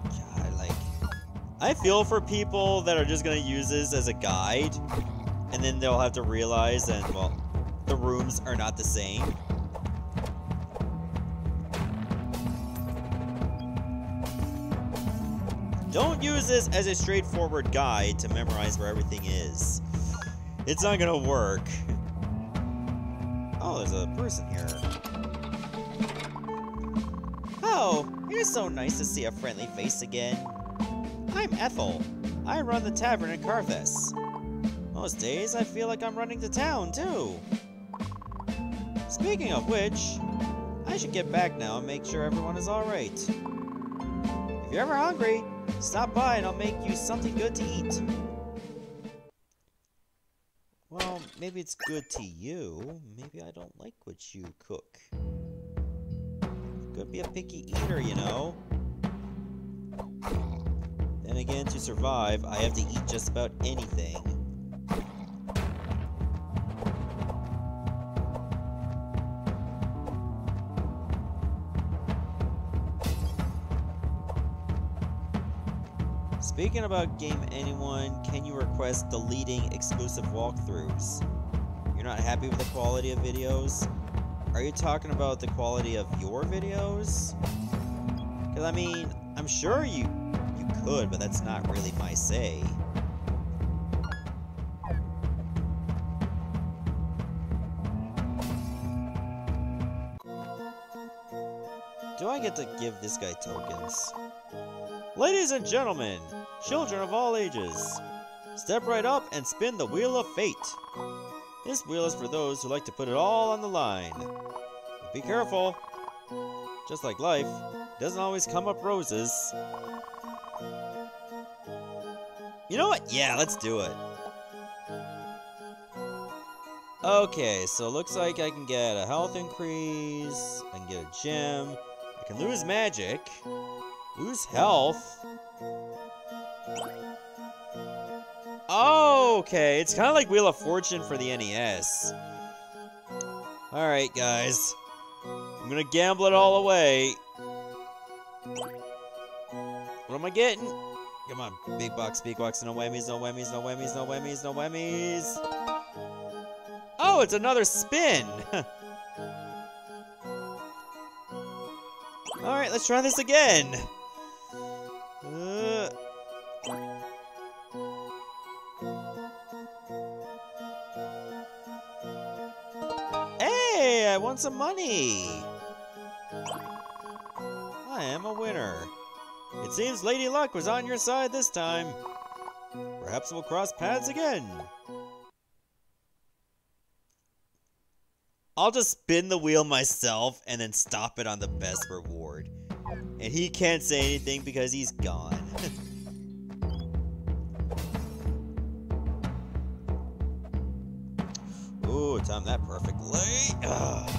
God, like, I feel for people that are just gonna use this as a guide, and then they'll have to realize that, well, the rooms are not the same. Don't use this as a straightforward guide to memorize where everything is. It's not gonna work. Oh, there's a person here. Oh, it's so nice to see a friendly face again. I'm Ethel. I run the tavern in Carthus. Most days, I feel like I'm running the town, too. Speaking of which, I should get back now and make sure everyone is alright. If you're ever hungry, stop by and I'll make you something good to eat. Well, maybe it's good to you. Maybe I don't like what you cook. Could be a picky eater, you know. Then again, to survive, I have to eat just about anything. Speaking about Game Anyone, can you request deleting exclusive walkthroughs? You're not happy with the quality of videos? Are you talking about the quality of your videos? Because, I mean, I'm sure you could, but that's not really my say. Do I get to give this guy tokens? Ladies and gentlemen, children of all ages, step right up and spin the Wheel of Fate. This wheel is for those who like to put it all on the line. But be careful. Just like life, it doesn't always come up roses. You know what? Yeah, let's do it. Okay, so it looks like I can get a health increase, I can get a gem, I can lose magic, lose health. Oh, okay, it's kind of like Wheel of Fortune for the NES. Alright, guys. I'm gonna gamble it all away. What am I getting? Come on, big box, no whammies, no whammies, no whammies, no whammies, no whammies. Oh, it's another spin! Alright, let's try this again. I want some money! I am a winner. It seems Lady Luck was on your side this time. Perhaps we'll cross paths again. I'll just spin the wheel myself and then stop it on the best reward. And he can't say anything because he's gone. Ooh, timed that perfectly. Ugh.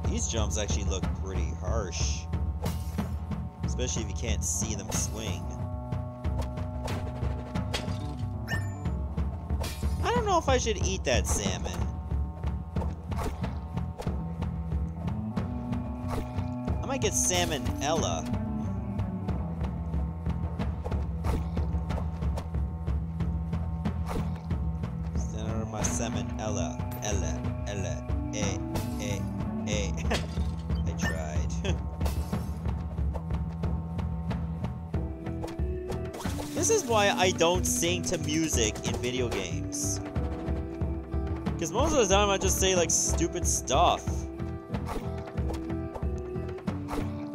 These jumps actually look pretty harsh. Especially if you can't see them swing. I don't know if I should eat that salmon. I might get salmonella. Stand under my salmonella. Ella. I tried. This is why I don't sing to music in video games. Because most of the time I just say like stupid stuff.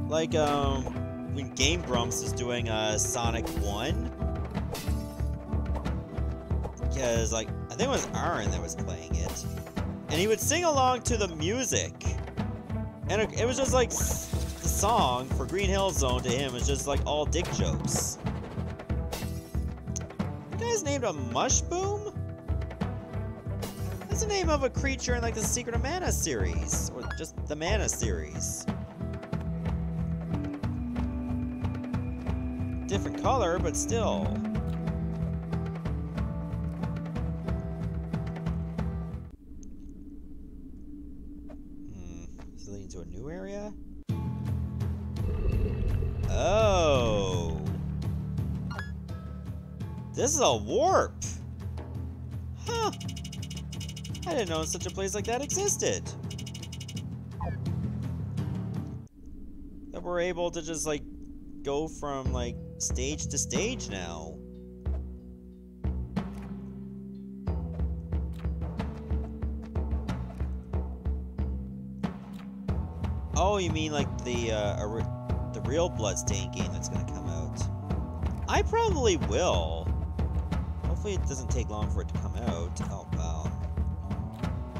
Like when Game Grumps was doing Sonic 1. Because like I think it was Aaron that was playing it. And he would sing along to the music. And it was just like the song for Green Hill Zone to him was just like all dick jokes. The guy's named a Mushboom? That's the name of a creature in like the Secret of Mana series. Or just the Mana series. Different color, but still. Is it leading to a new area? Oh. This is a warp. Huh. I didn't know such a place like that existed. That we're able to just like go from like stage to stage now. Oh, you mean like the real Bloodstained game that's gonna come out? I probably will. Hopefully it doesn't take long for it to come out. Oh wow.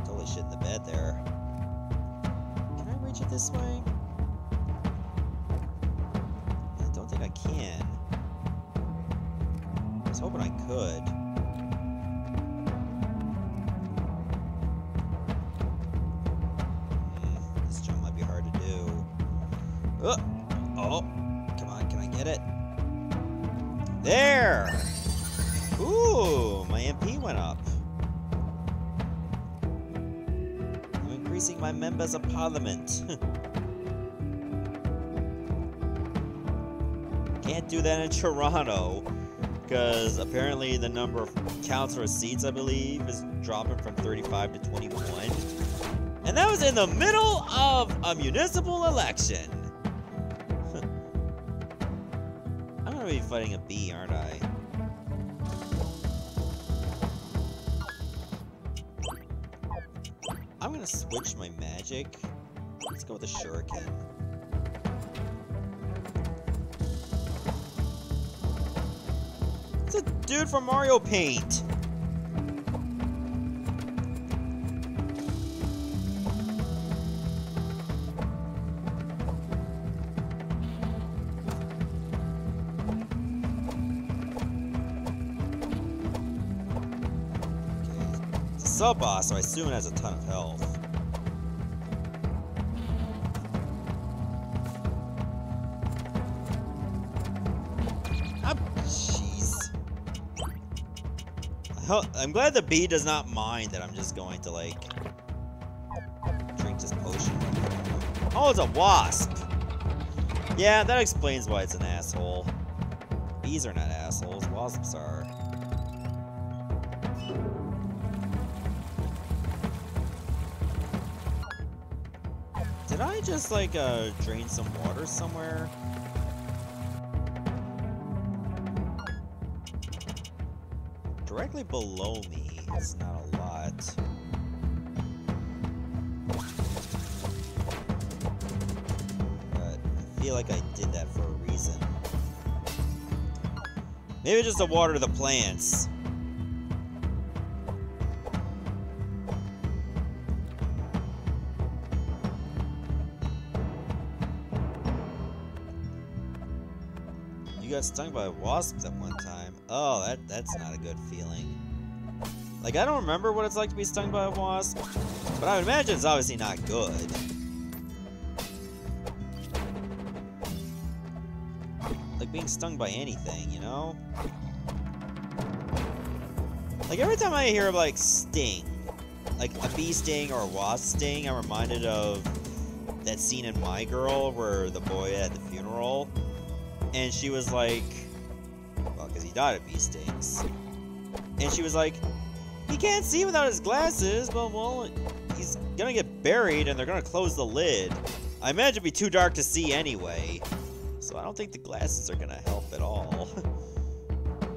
Totally shit in the bed there. Can I reach it this way? I don't think I can. I was hoping I could. This jump might be hard to do. Oh, come on, can I get it? There! Ooh, my MP went up. I'm increasing my members of parliament. Can't do that in Toronto, because apparently the number of councillor seats, I believe, is dropping from 35 to 21. And that was in the middle of a municipal election. I'm gonna be fighting a bee, aren't I? I'm gonna switch my magic. Let's go with the shuriken. It's a dude from Mario Paint. Sub-boss, so I assume it has a ton of health. Ah, jeez. I'm glad the bee does not mind that I'm just going to, like, drink this potion. Oh, it's a wasp! Yeah, that explains why it's an asshole. Bees are not assholes, wasps are. Did I just, like, drain some water somewhere? Directly below me. It's not a lot. But I feel like I did that for a reason. Maybe just to water the plants. You got stung by wasps at one time. Oh, that's not a good feeling. Like, I don't remember what it's like to be stung by a wasp, but I would imagine it's obviously not good. Like being stung by anything, you know? Like, every time I hear of, like, sting, like a bee sting or a wasp sting, I'm reminded of that scene in My Girl where the boy at the funeral, and she was like, well, because he died of bee stings, and she was like, he can't see without his glasses, but, well, he's gonna get buried and they're gonna close the lid. I imagine it'd be too dark to see anyway, so I don't think the glasses are gonna help at all.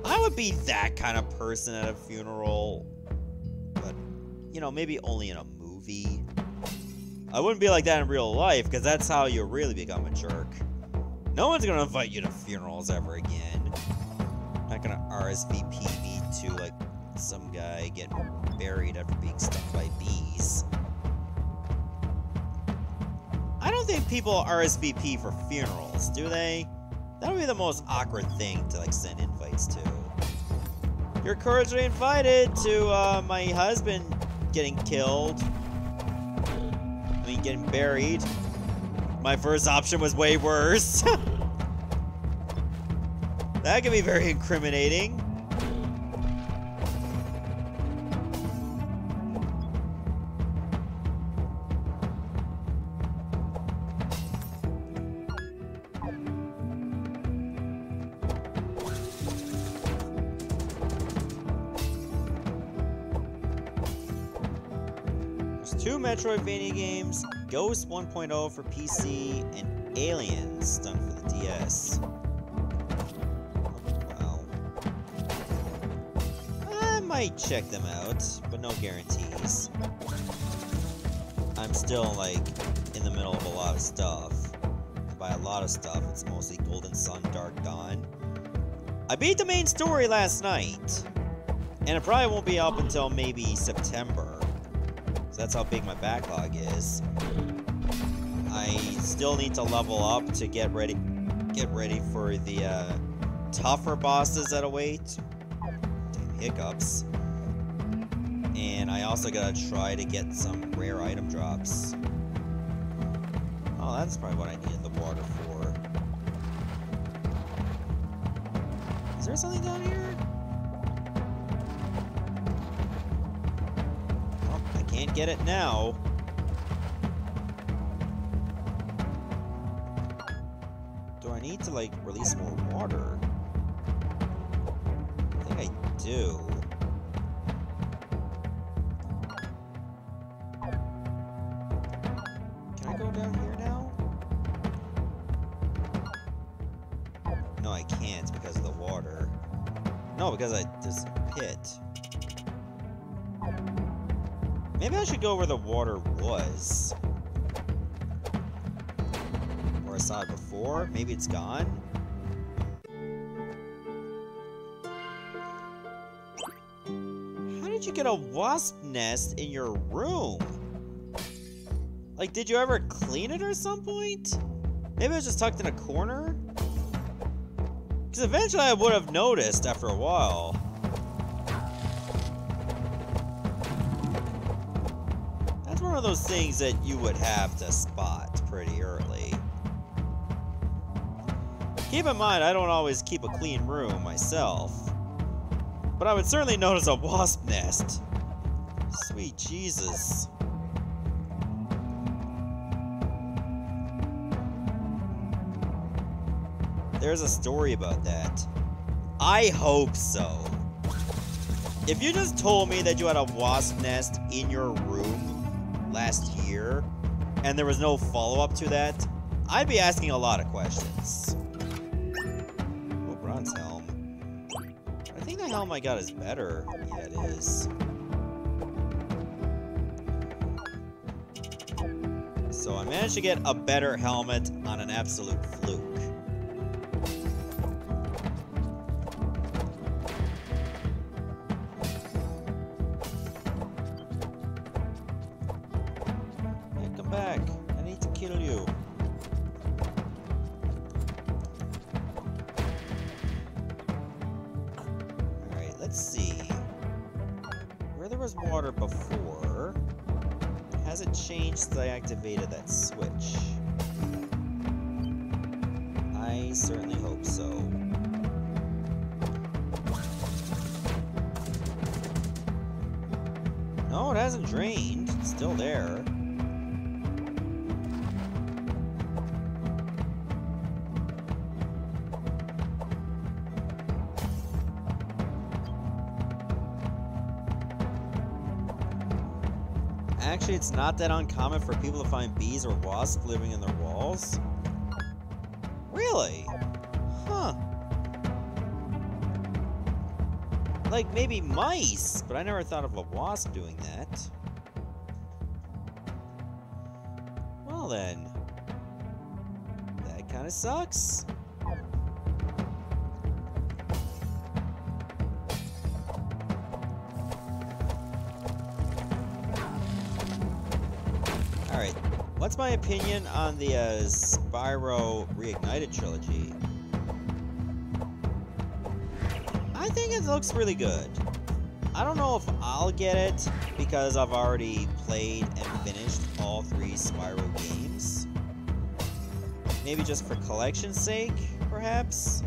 I would be that kind of person at a funeral, but, you know, maybe only in a movie. I wouldn't be like that in real life, because that's how you really become a jerk. No one's gonna invite you to funerals ever again. Not gonna RSVP me to, like, some guy getting buried after being stung by bees. I don't think people RSVP for funerals, do they? That would be the most awkward thing to, like, send invites to. You're cordially invited to my husband getting killed. I mean, getting buried. My first option was way worse. That could be very incriminating. Two Metroidvania games, Ghost 1.0 for PC, and Aliens done for the DS. Wow. I might check them out, but no guarantees. I'm still, like, in the middle of a lot of stuff. And by a lot of stuff, it's mostly Golden Sun, Dark Dawn. I beat the main story last night, and it probably won't be up until maybe September. That's how big my backlog is. I still need to level up to get ready for the tougher bosses that await. Damn hiccups. And I also gotta try to get some rare item drops. Oh, that's probably what I needed the water for. Is there something down here? Can't get it now. Do I need to, like, release more water? I think I do. Can I go down here now? No, I can't because of the water. No, because there's a pit. Maybe I should go where the water was. Or I saw it before. Maybe it's gone. How did you get a wasp nest in your room? Like, did you ever clean it or some point? Maybe it was just tucked in a corner? Because eventually I would have noticed after a while. One of those things that you would have to spot pretty early. Keep in mind, I don't always keep a clean room myself, but I would certainly notice a wasp nest. Sweet Jesus. There's a story about that. I hope so. If you just told me that you had a wasp nest in your room last year, and there was no follow-up to that, I'd be asking a lot of questions. Oh, bronze helm. I think the helm I got is better. Yeah, it is. So I managed to get a better helmet on an absolute fluke. Hey, come back. I need to kill you. Alright, let's see. Where there was water before... Has it changed since I activated that switch? I certainly hope so. No, it hasn't drained. It's still there. Actually, it's not that uncommon for people to find bees or wasps living in their walls. Really? Huh. Like, maybe mice, but I never thought of a wasp doing that. Well then. That kinda sucks. Alright, what's my opinion on the Spyro Reignited trilogy? I think it looks really good. I don't know if I'll get it, because I've already played and finished all 3 Spyro games. Maybe just for collection's sake, perhaps?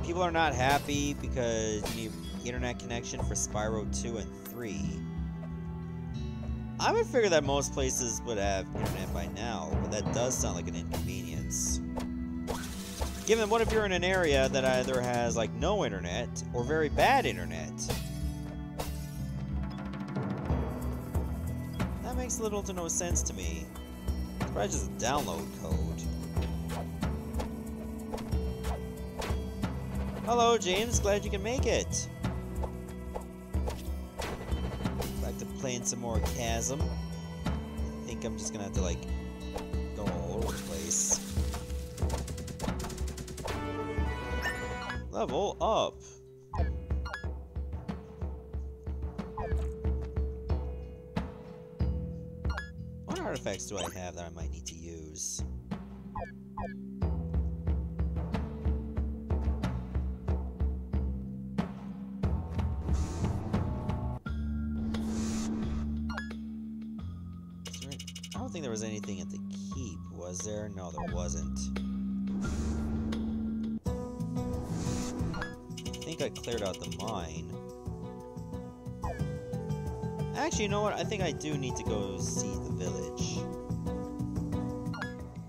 People are not happy because you need internet connection for Spyro 2 and 3. I would figure that most places would have internet by now, but that does sound like an inconvenience. Given what if you're in an area that either has like no internet or very bad internet? That makes little to no sense to me. It's probably just a download code. Hello James, glad you can make it. Playing some more Chasm. I think I'm just gonna have to like go all over the place. Level up. What artifacts do I have that I might need to use? I don't think there was anything at the keep, was there? No, there wasn't. I think I cleared out the mine. Actually, you know what? I think I do need to go see the village.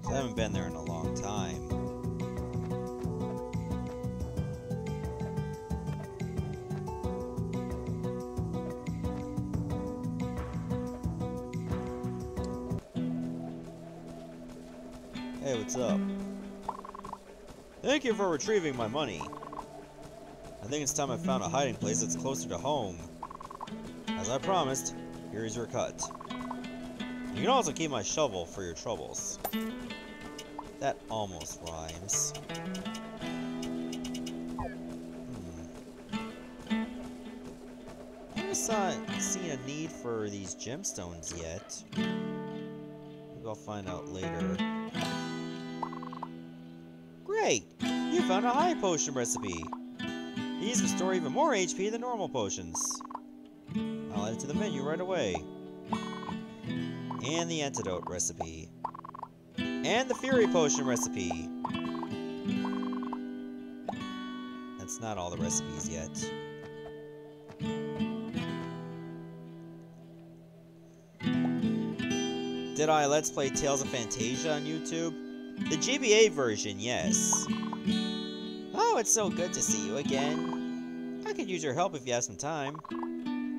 I haven't been there in a long time. Hey, what's up? Thank you for retrieving my money. I think it's time I found a hiding place that's closer to home. As I promised, here is your cut. You can also keep my shovel for your troubles. That almost rhymes. I just haven't seen a need for these gemstones yet. Maybe I'll find out later. Great! You found a high potion recipe! These restore even more HP than normal potions. I'll add it to the menu right away. And the antidote recipe. And the Fury Potion recipe. That's not all the recipes yet. Did I Let's Play Tales of Fantasia on YouTube? The GBA version, yes. Oh, it's so good to see you again. I could use your help if you have some time.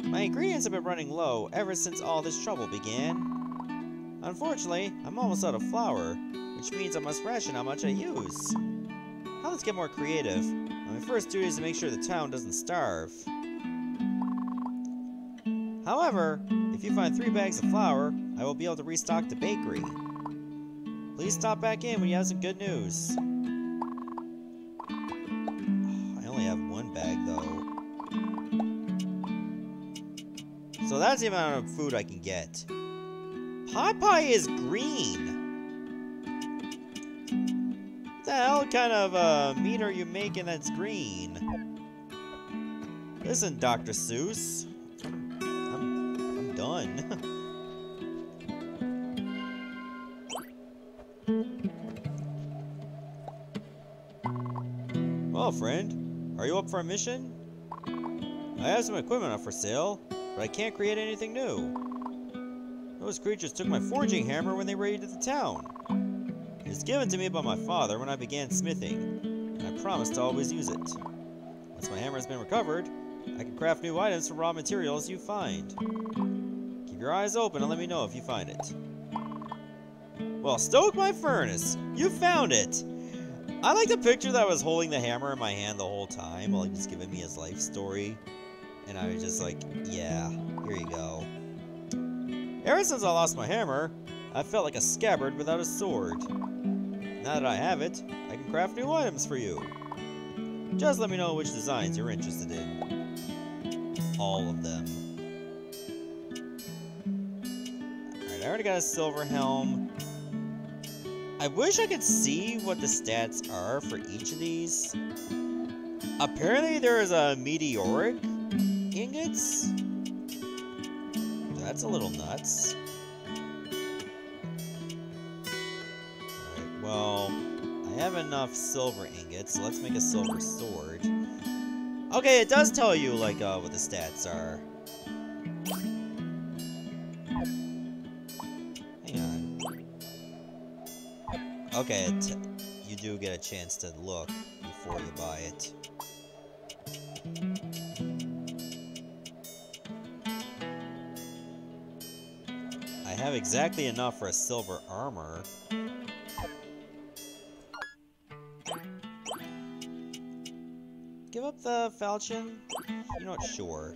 My ingredients have been running low ever since all this trouble began. Unfortunately, I'm almost out of flour, which means I must ration how much I use. Now let's get more creative. My first duty is to make sure the town doesn't starve. However, if you find 3 bags of flour, I will be able to restock the bakery. Please stop back in when you have some good news. I only have 1 bag, though. So that's the amount of food I can get. Pot pie is green. What the hell kind of meat are you making that's green? Listen, Dr. Seuss. I'm done. Well, friend, are you up for a mission? I have some equipment up for sale, but I can't create anything new. Those creatures took my forging hammer when they raided the town. It was given to me by my father when I began smithing, and I promised to always use it. Once my hammer has been recovered, I can craft new items from raw materials you find. Keep your eyes open and let me know if you find it. Well, stoke my furnace! You found it! I like the picture that I was holding the hammer in my hand the whole time while he was giving me his life story. And I was just like, yeah, here you go. Ever since I lost my hammer, I felt like a scabbard without a sword. Now that I have it, I can craft new items for you. Just let me know which designs you're interested in. All of them. Alright, I already got a silver helm. I wish I could see what the stats are for each of these. Apparently there is a meteoric ingots. That's a little nuts. Alright, well, I have enough silver ingots, so let's make a silver sword. Okay, it does tell you, like, what the stats are. Hang on. Okay, you do get a chance to look before you buy it. I have exactly enough for a silver armor. Give up the falchion? You're not sure.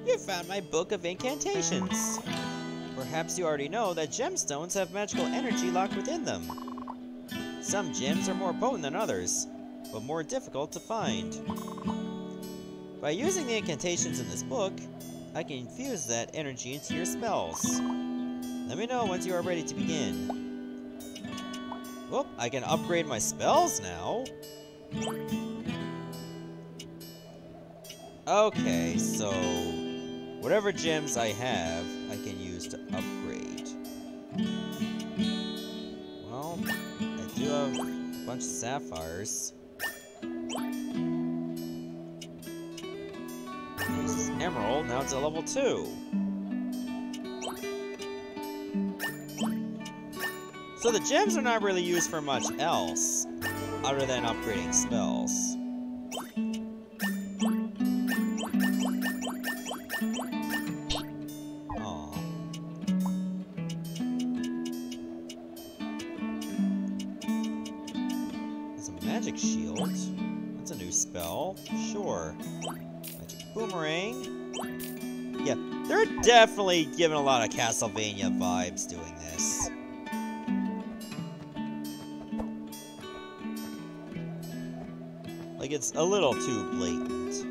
You found my book of incantations! Perhaps you already know that gemstones have magical energy locked within them. Some gems are more potent than others, but more difficult to find. By using the incantations in this book, I can infuse that energy into your spells. Let me know once you are ready to begin. Whoop, I can upgrade my spells now. Okay, so whatever gems I have, I can use to upgrade. Well, I do have a bunch of sapphires. This is emerald, now it's at level 2. So the gems are not really used for much else, other than upgrading spells. Aww. There's a magic shield. That's a new spell. Sure. Magic boomerang. Yeah, they're definitely giving a lot of Castlevania vibes doing this. Like, it's a little too blatant.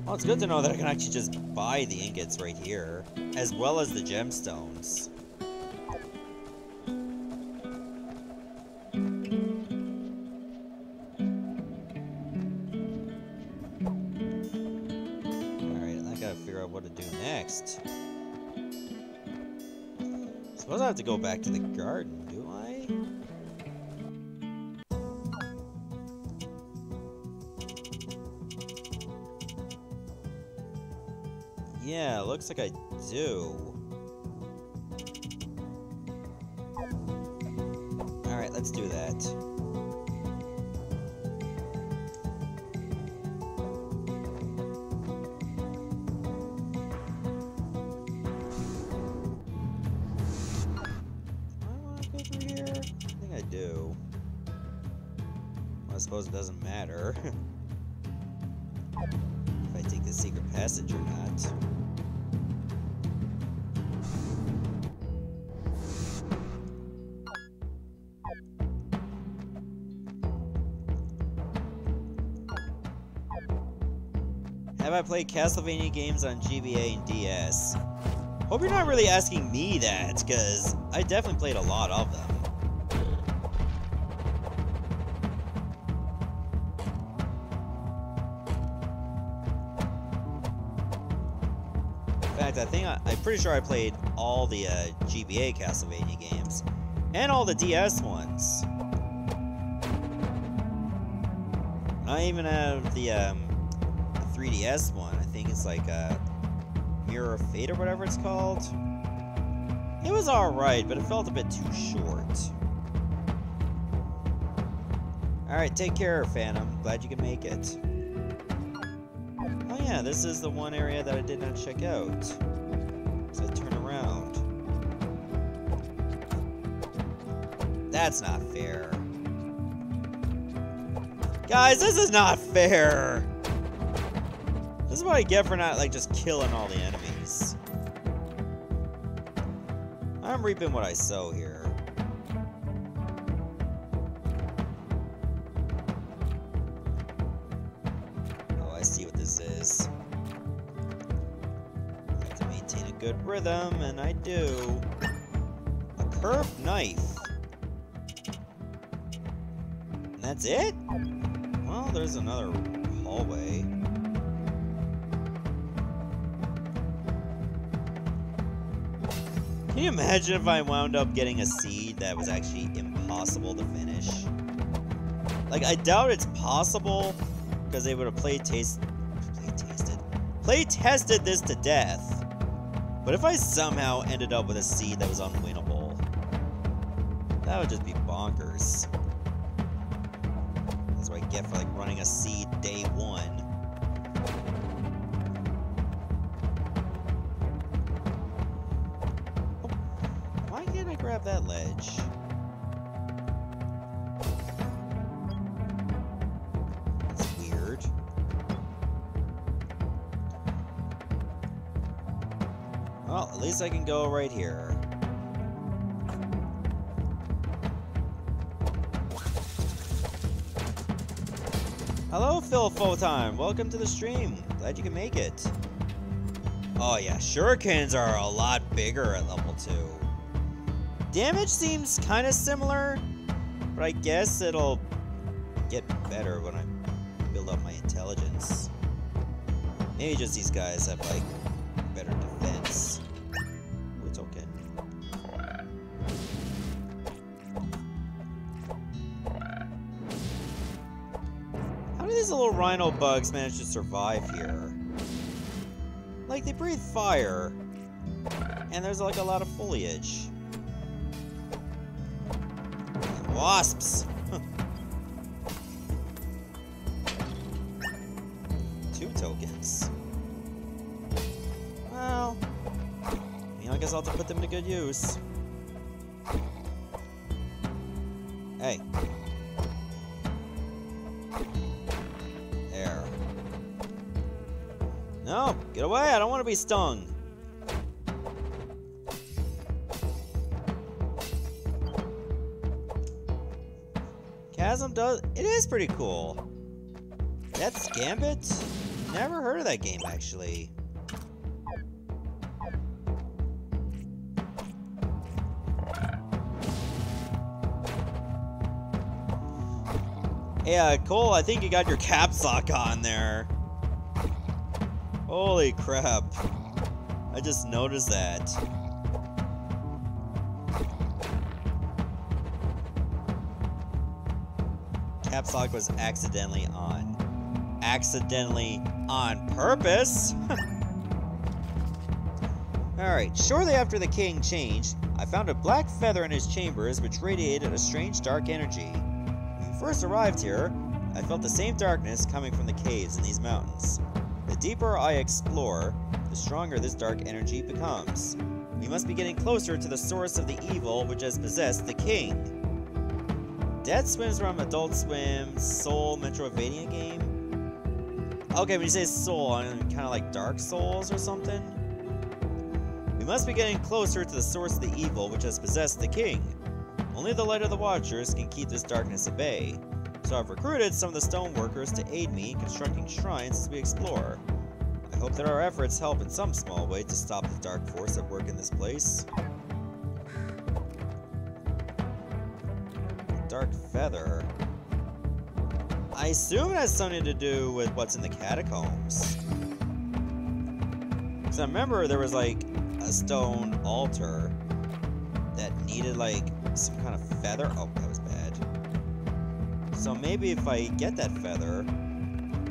Well, it's good to know that I can actually just buy the ingots right here, as well as the gemstones. Alright, I gotta figure out what to do next. Suppose I have to go back to the garden, do I? Yeah, looks like I do. Alright, let's do that. I think I do. Well, I suppose it doesn't matter. If I take the secret passage or not. Have I played Castlevania games on GBA and DS? Hope you're not really asking me that, because I definitely played a lot of them. In fact, I'm pretty sure I played all the GBA Castlevania games, and all the DS ones. I even have the 3DS one. I think it's like Mirror of Fate or whatever it's called. It was alright, but it felt a bit too short. Alright, take care, Phantom. Glad you can make it. Oh yeah, this is the one area that I did not check out. So I turn around. That's not fair. Guys, this is not fair! This is what I get for not, like, just killing all the enemies. I'm reaping what I sow here. Oh, I see what this is. I have to maintain a good rhythm, and I do. A curved knife. And that's it? Well, there's another hallway. Can you imagine if I wound up getting a seed that was actually impossible to finish? Like, I doubt it's possible, because they would have play tested this to death. But if I somehow ended up with a seed that was unwinnable, that would just be bonkers. That's what I get for, like, running a seed day one. Grab that ledge. That's weird. Well, at least I can go right here. Hello, Phil Photime. Welcome to the stream. Glad you can make it. Oh yeah, shurikens are a lot bigger at level 2. Damage seems kind of similar, but I guess it'll get better when I build up my intelligence. Maybe just these guys have, like, better defense. Oh, it's okay. How do these little rhino bugs manage to survive here? Like, they breathe fire, and there's, like, a lot of foliage. Wasps! 2 tokens. Well, I guess I'll have to put them to good use. Hey. There. No! Get away! I don't want to be stung! Chasm does... It is pretty cool. That's Gambit? Never heard of that game, actually. Yeah, Cole, I think you got your caps lock on there. Holy crap. I just noticed that. Caps lock was accidentally on. Accidentally on purpose? Alright, shortly after the king changed, I found a black feather in his chambers which radiated a strange dark energy. When we first arrived here, I felt the same darkness coming from the caves in these mountains. The deeper I explore, the stronger this dark energy becomes. We must be getting closer to the source of the evil which has possessed the king. Dead Swim's from Adult Swim, Soul, Metroidvania game. Okay, when you say Soul, I'm kind of like Dark Souls or something. We must be getting closer to the source of the evil which has possessed the king. Only the light of the Watchers can keep this darkness at bay. So I've recruited some of the stone workers to aid me in constructing shrines as we explore. I hope that our efforts help in some small way to stop the dark force at work in this place. Dark feather. I assume it has something to do with what's in the catacombs. Because I remember there was like a stone altar that needed like some kind of feather. Oh, that was bad. So maybe if I get that feather,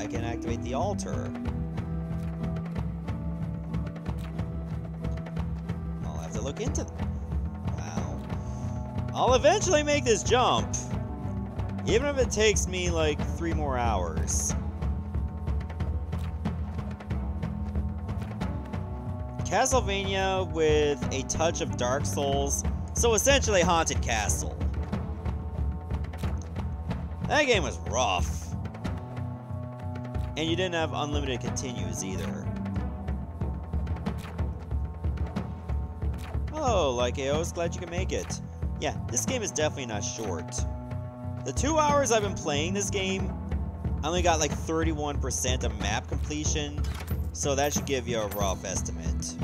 I can activate the altar. I'll have to look into that. Wow. I'll eventually make this jump. Even if it takes me like 3 more hours. Castlevania with a touch of Dark Souls. So essentially Haunted Castle. That game was rough. And you didn't have unlimited continues either. Hello, Lykeos. Glad you can make it. Yeah, this game is definitely not short. The 2 hours I've been playing this game, I only got like 31% of map completion, so that should give you a rough estimate.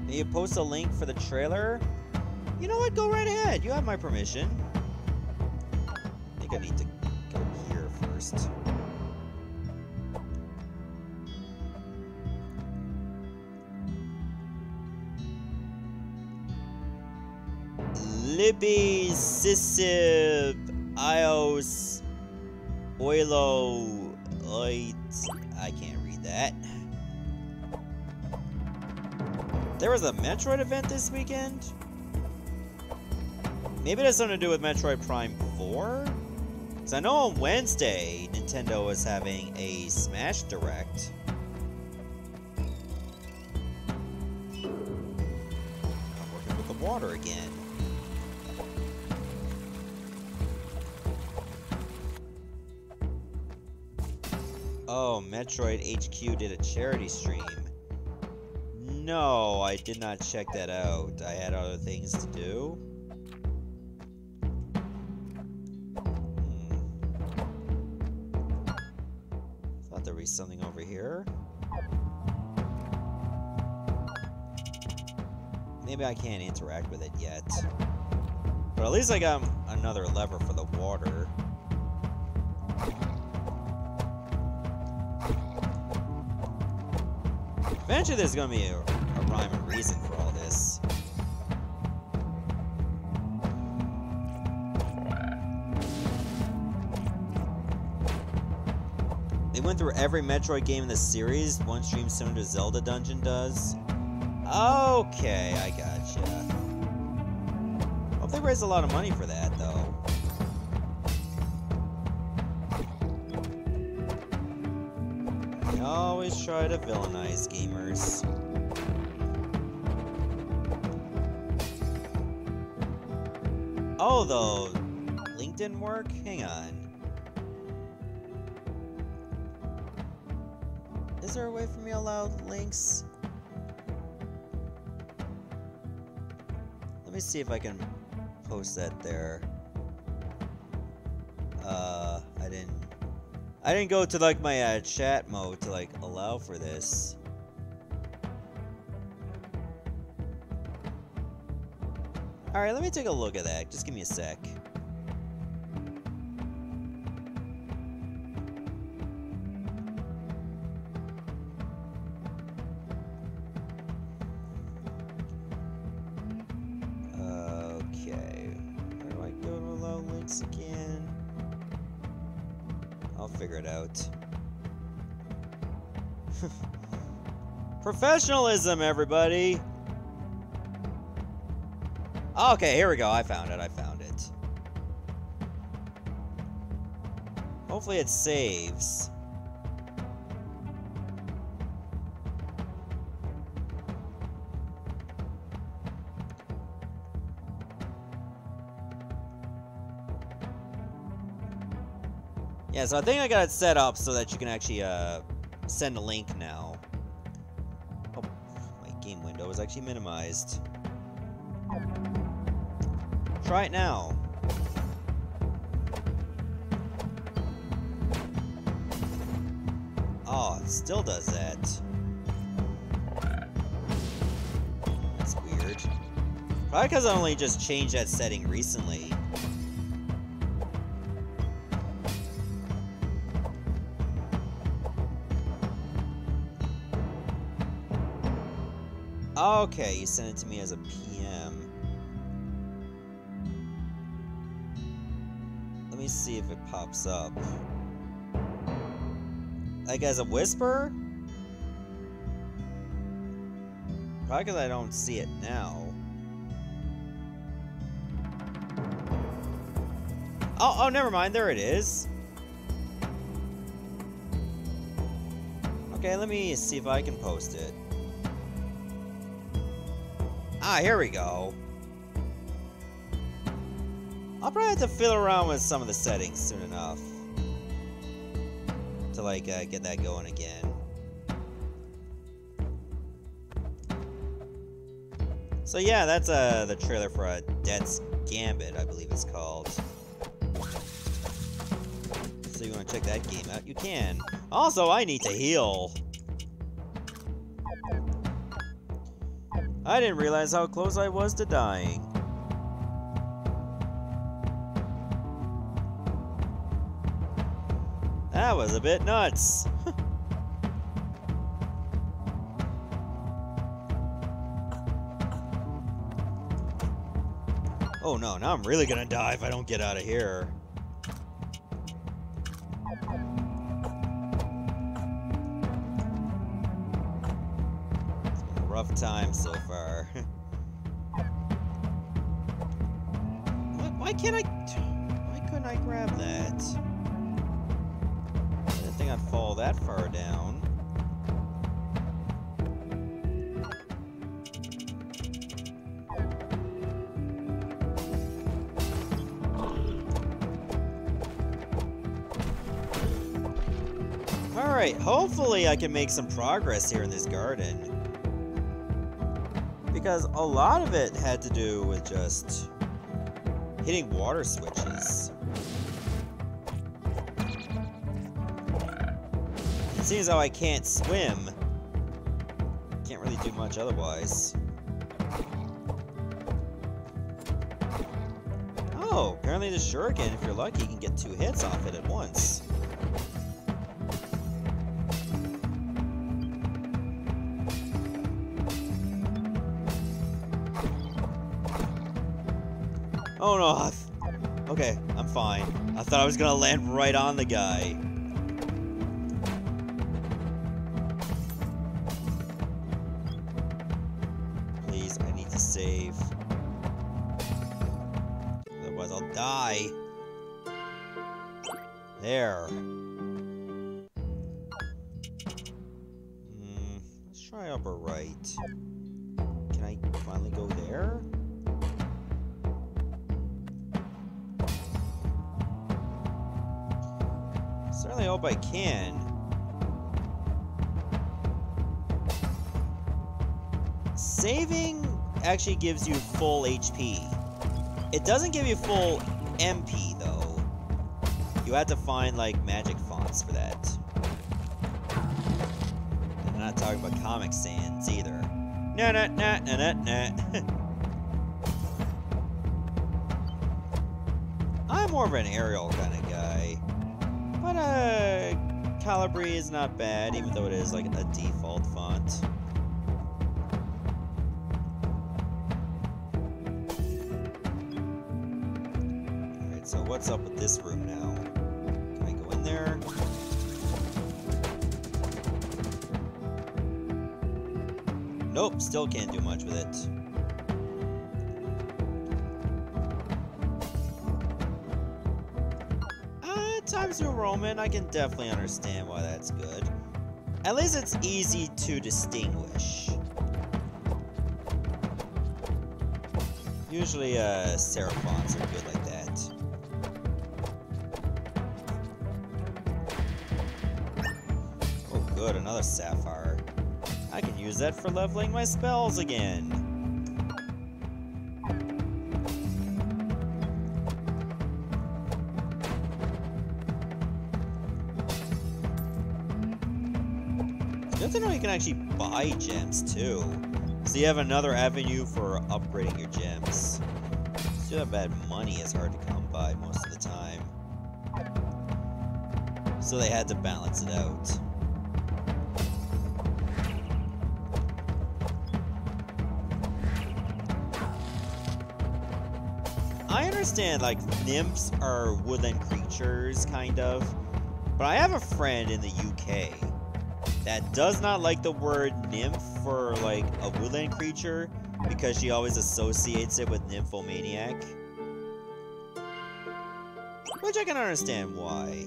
May you post a link for the trailer? You know what? Go right ahead. You have my permission. I think I need to go here first. Libby, Sisib, Ios, Oilo, I can't read that. There was a Metroid event this weekend? Maybe it has something to do with Metroid Prime 4? Because I know on Wednesday, Nintendo was having a Smash Direct. I'm working with the water again. Oh, Metroid HQ did a charity stream. No, I did not check that out. I had other things to do. Thought there'd be something over here. Maybe I can't interact with it yet. But at least I got another lever for the water. Eventually there's gonna be a rhyme and reason for all this. They went through every Metroid game in the series, one stream similar to Zelda Dungeon does. Okay, I gotcha. Hope they raised a lot of money for that, though. They always try to villainize gamers. Oh, the link didn't work? Hang on. Is there a way for me to allow links? Let me see if I can post that there. I didn't go to like my chat mode to like allow for this. Alright, let me take a look at that. Just give me a sec. Okay. Where do I go to allow links again? I'll figure it out. Professionalism, everybody! Okay, here we go. I found it. Hopefully it saves. Yeah, so I think I got it set up so that you can actually send a link now. Oh, my game window is actually minimized. Try it now. Oh, it still does that. That's weird. Probably because I only just changed that setting recently. Okay, you sent it to me as a PM. Let me see if it pops up. Like as a whisper? Probably because I don't see it now. Oh, never mind. There it is. Okay, let me see if I can post it. Ah, here we go. I'll probably have to fiddle around with some of the settings soon enough. To, like, get that going again. So yeah, that's the trailer for Death's Gambit, I believe it's called. So you want to check that game out? You can. Also, I need to heal. I didn't realize how close I was to dying. That was a bit nuts. Oh no, now I'm really gonna die if I don't get out of here. It's been a rough time so far. Why couldn't I grab that? I didn't think I'd fall that far down. Alright, hopefully I can make some progress here in this garden. Because a lot of it had to do with just hitting water switches. It seems how I can't swim. Can't really do much otherwise. Oh, apparently the shuriken, if you're lucky, you can get 2 hits off it at once. Oh no, okay, I'm fine. I thought I was gonna land right on the guy. Please, I need to save. Otherwise I'll die. There. Let's try upper right. Can I finally go there? Certainly hope I can. Saving actually gives you full HP. It doesn't give you full MP though. You have to find like magic fonts for that. And I'm not talking about Comic Sans either. No. I'm more of an aerial kind of guy. But, Calibri is not bad, even though it is, like, a default font. Alright, so what's up with this room now? Can I go in there? Nope, still can't do much with it. Times New Roman, I can definitely understand why that's good. At least it's easy to distinguish. Usually, serif fonts are good like that. good, another sapphire. I can use that for leveling my spells again. Good to know you can actually buy gems too. So you have another avenue for upgrading your gems. Still have bad money is hard to come by most of the time. So they had to balance it out. I understand, like, nymphs are woodland creatures, kind of. But I have a friend in the UK that does not like the word nymph for, like, a woodland creature because she always associates it with nymphomaniac. Which I can understand why.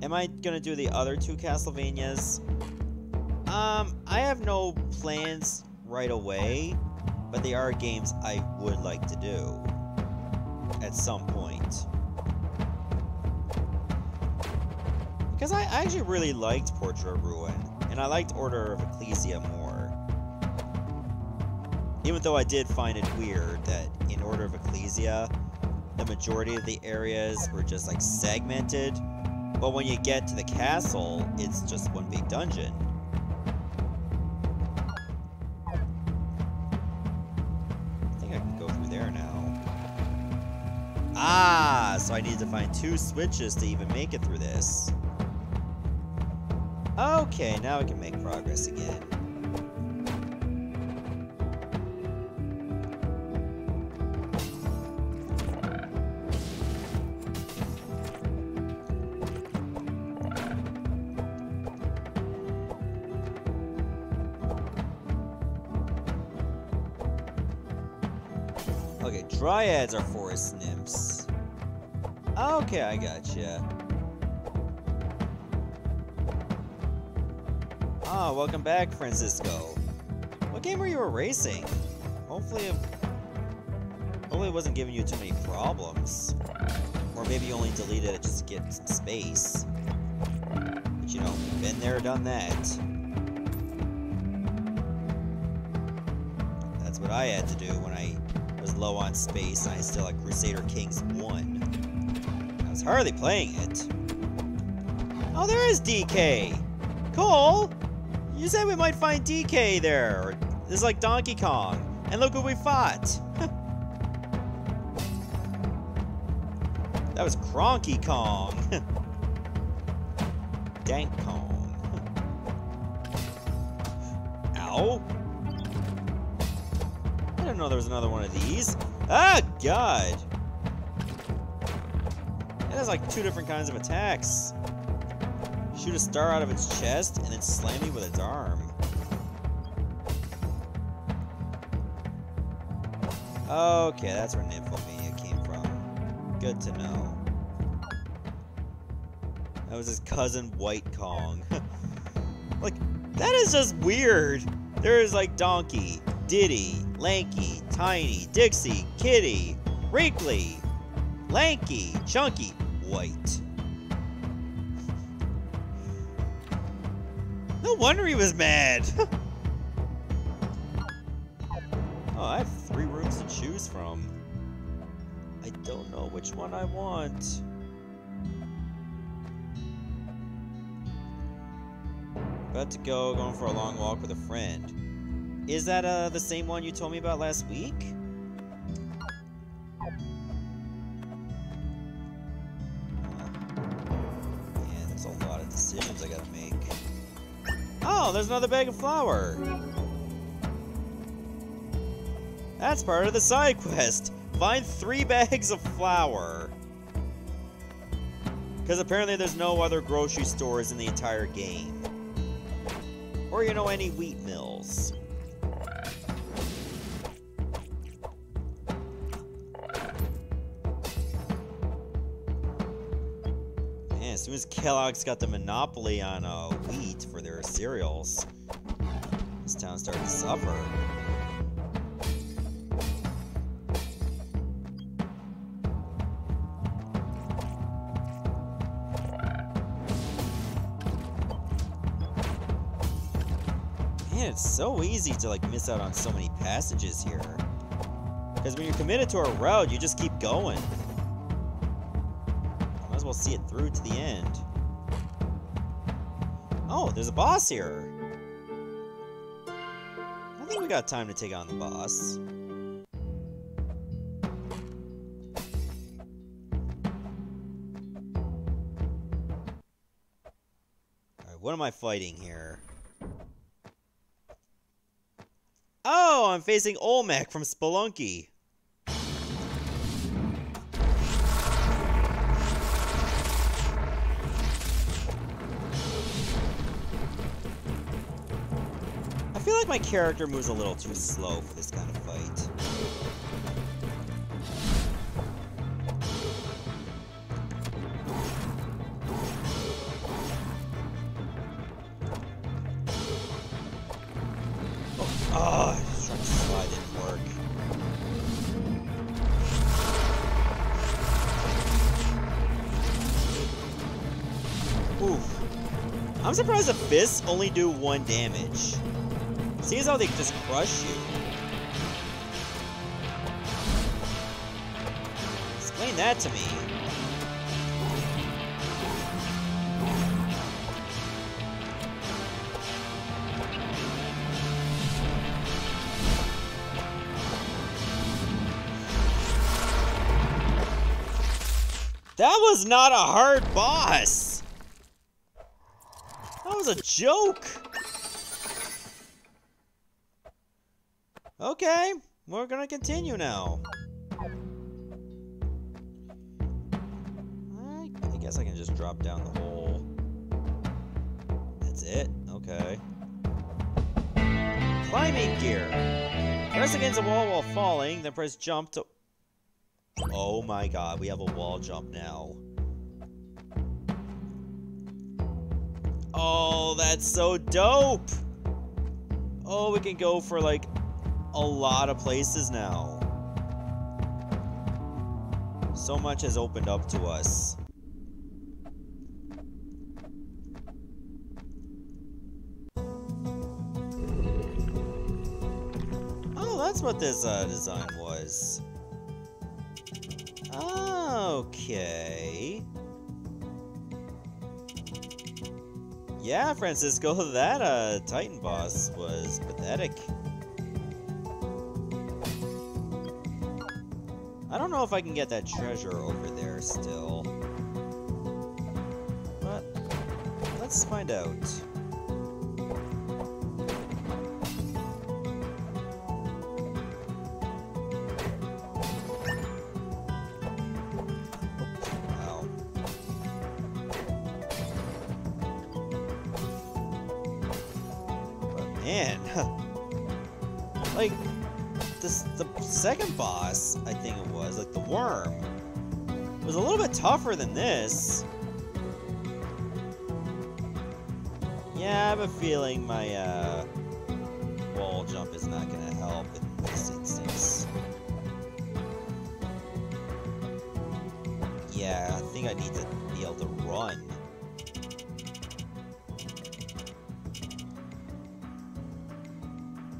Am I gonna do the other two Castlevanias? I have no plans right away, but they are games I would like to do at some point. Because I actually really liked Portrait of Ruin, and I liked Order of Ecclesia more. Even though I did find it weird that in Order of Ecclesia, the majority of the areas were just like segmented, but when you get to the castle, it's just one big dungeon. I think I can go through there now. Ah, so I need to find 2 switches to even make it through this. Okay, now I can make progress again. Okay, dryads are forest nymphs. Okay, I gotcha. Ah, welcome back, Francisco. What game were you erasing? Hopefully it wasn't giving you too many problems. Or maybe you only deleted it just to get some space. But you know, been there, done that. That's what I had to do when I was low on space and I still had Crusader Kings 1. I was hardly playing it. Oh, there is DK! Cool! You said we might find DK there. This is like Donkey Kong. And look who we fought. That was Cronky Kong. Dank Kong. Ow. I didn't know there was another one of these. Ah, God. It has like 2 different kinds of attacks. Shoot a star out of its chest and then slam me with its arm. Okay, that's where Nymphomania came from. Good to know. That was his cousin White Kong. Like, that is just weird. There's like Donkey, Diddy, Lanky, Tiny, Dixie, Kitty, Wrinkly, Lanky, Chunky, White. No wonder he was mad! Oh, I have 3 rooms to choose from. I don't know which one I want. About to going for a long walk with a friend. Is that the same one you told me about last week? Man, there's a lot of decisions I gotta make. Oh, there's another bag of flour. That's part of the side quest. Find 3 bags of flour. Because apparently there's no other grocery stores in the entire game. Or, you know, any wheat mills. Man, as soon as Kellogg's got the monopoly on wheat for their cereals, this town started to suffer. Man, it's so easy to like miss out on so many passages here. Because when you're committed to a route, you just keep going. Might as well see it through to the end. Oh, there's a boss here. I think we got time to take on the boss. Alright, what am I fighting here? Oh, I'm facing Olmec from Spelunky. I feel like my character moves a little too slow for this kind of fight. Oh, just trying to slide didn't work. Oof. I'm surprised the fists only do 1 damage. See as how they just crush you. Explain that to me. That was not a hard boss! That was a joke! Okay, we're gonna continue now. I guess I can just drop down the hole. That's it? Okay. Climbing gear. Press against a wall while falling, then press jump to... Oh my god, we have a wall jump now. Oh, that's so dope! Oh, we can go for like a lot of places now. So much has opened up to us. Oh, that's what this design was. Okay. Yeah, Francisco, that Titan boss was pathetic. I don't know if I can get that treasure over there still. But let's find out. Man, like, the second boss, I think it was, like the worm, was a little bit tougher than this. Yeah, I have a feeling my, wall jump is not gonna help in this instance. Yeah, I think I need to be able to run.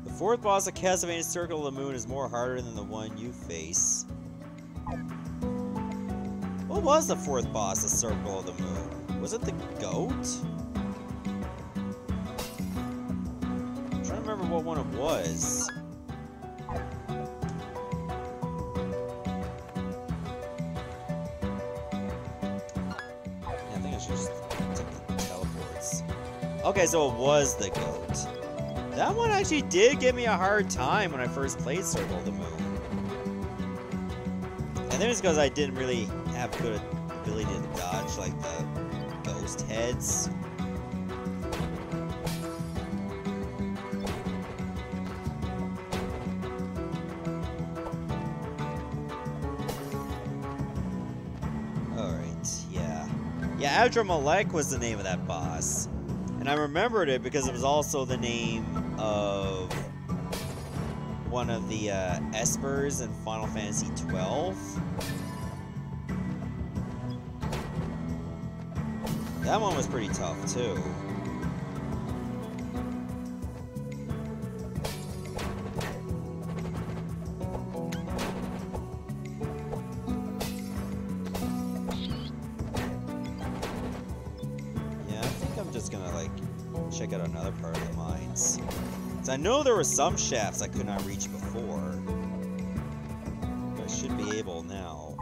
The fourth boss, the Castlevania Circle of the Moon, is more harder than the one you face. What was the fourth boss, the Circle of the Moon? Was it the goat? I'm trying to remember what one it was. Yeah, I think I should just take the teleports. Okay, so it was the goat. That one actually did give me a hard time when I first played Circle of the Moon. And then it's because I didn't really have good ability to dodge, like, the ghost heads. Alright, yeah. Yeah, Adramalek was the name of that boss. And I remembered it because it was also the name of one of the Espers in Final Fantasy XII. That one was pretty tough too. just gonna, like, check out another part of the mines. Because I know there were some shafts I could not reach before. But I should be able now.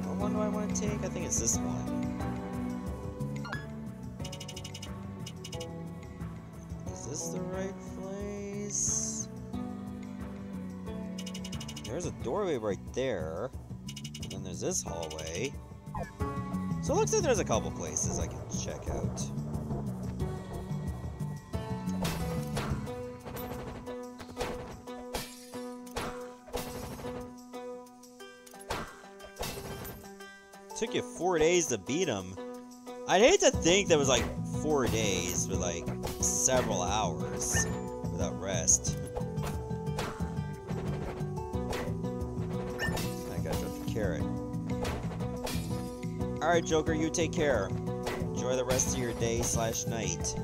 What one do I want to take? I think it's this one. Is this the right place? There's a doorway right there. And then there's this hallway. So it looks like there's a couple places I can check out. Took you 4 days to beat him. I'd hate to think that was like 4 days for like several hours without rest. I gotta drop the carrot. Alright, Joker, you take care. Enjoy the rest of your day/night.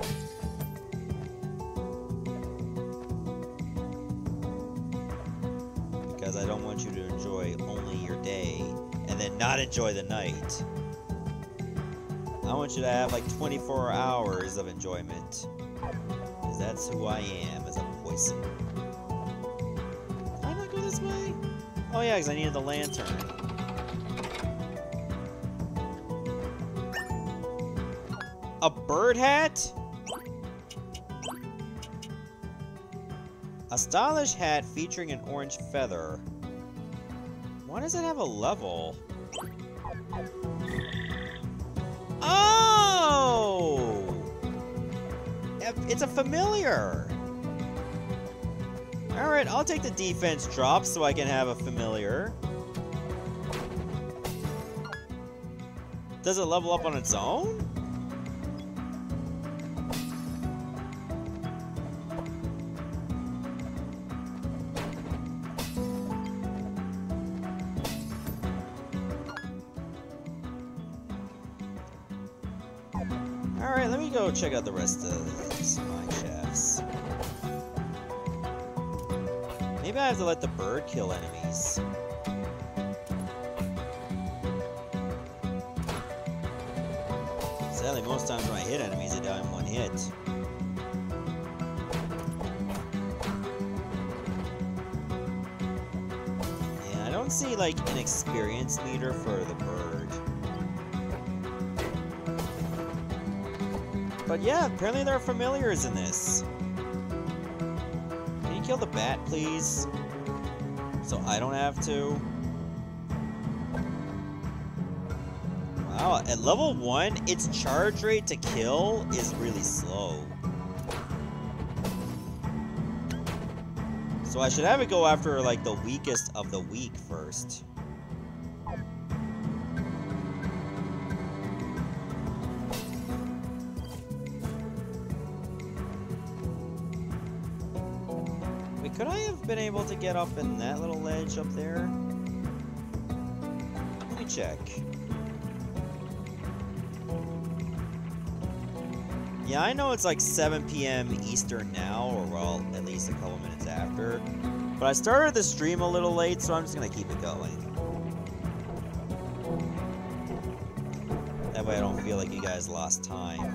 Because I don't want you to enjoy only your day and then not enjoy the night. I want you to have like 24 hours of enjoyment. Because that's who I am as a poison. Did I not go this way? Oh yeah, because I needed the lantern. A bird hat? A stylish hat featuring an orange feather. Why does it have a level? Oh! It's a familiar! Alright, I'll take the defense drop so I can have a familiar. Does it level up on its own? Alright, let me go check out the rest of these mine shafts. Maybe I have to let the bird kill enemies. Sadly, most times when I hit enemies, they die in one hit. And I don't see, like, an experience meter for the bird. But yeah, apparently there are familiars in this. Can you kill the bat, please? So I don't have to. Wow, at level 1, its charge rate to kill is really slow. So I should have it go after, like, the weakest of the weak first. Could I have been able to get up in that little ledge up there? Let me check. Yeah, I know it's like 7 p.m. Eastern now, or well, at least a couple minutes after. But I started the stream a little late, so I'm just gonna keep it going. That way I don't feel like you guys lost time.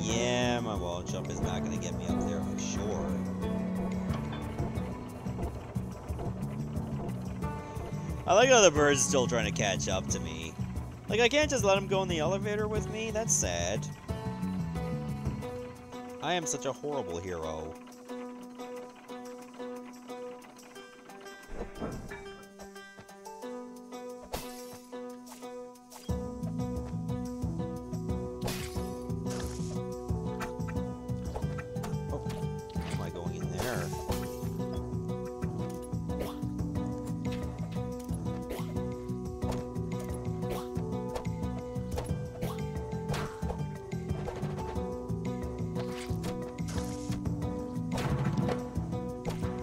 Yeah, my wall jump is not going to get me up there for sure. I like how the bird's still trying to catch up to me. Like, I can't just let him go in the elevator with me? That's sad. I am such a horrible hero.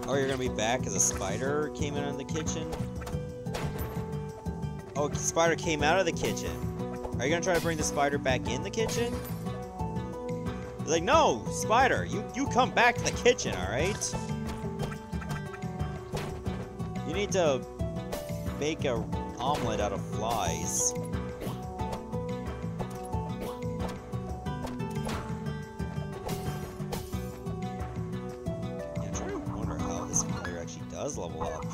Oh, you're gonna be back because a spider came in the kitchen? Oh, the spider came out of the kitchen. Are you gonna try to bring the spider back in the kitchen? He's like, no, spider, you come back to the kitchen, alright? You need to make an omelet out of flies. Yeah, I'm trying to wonder how this player actually does level up.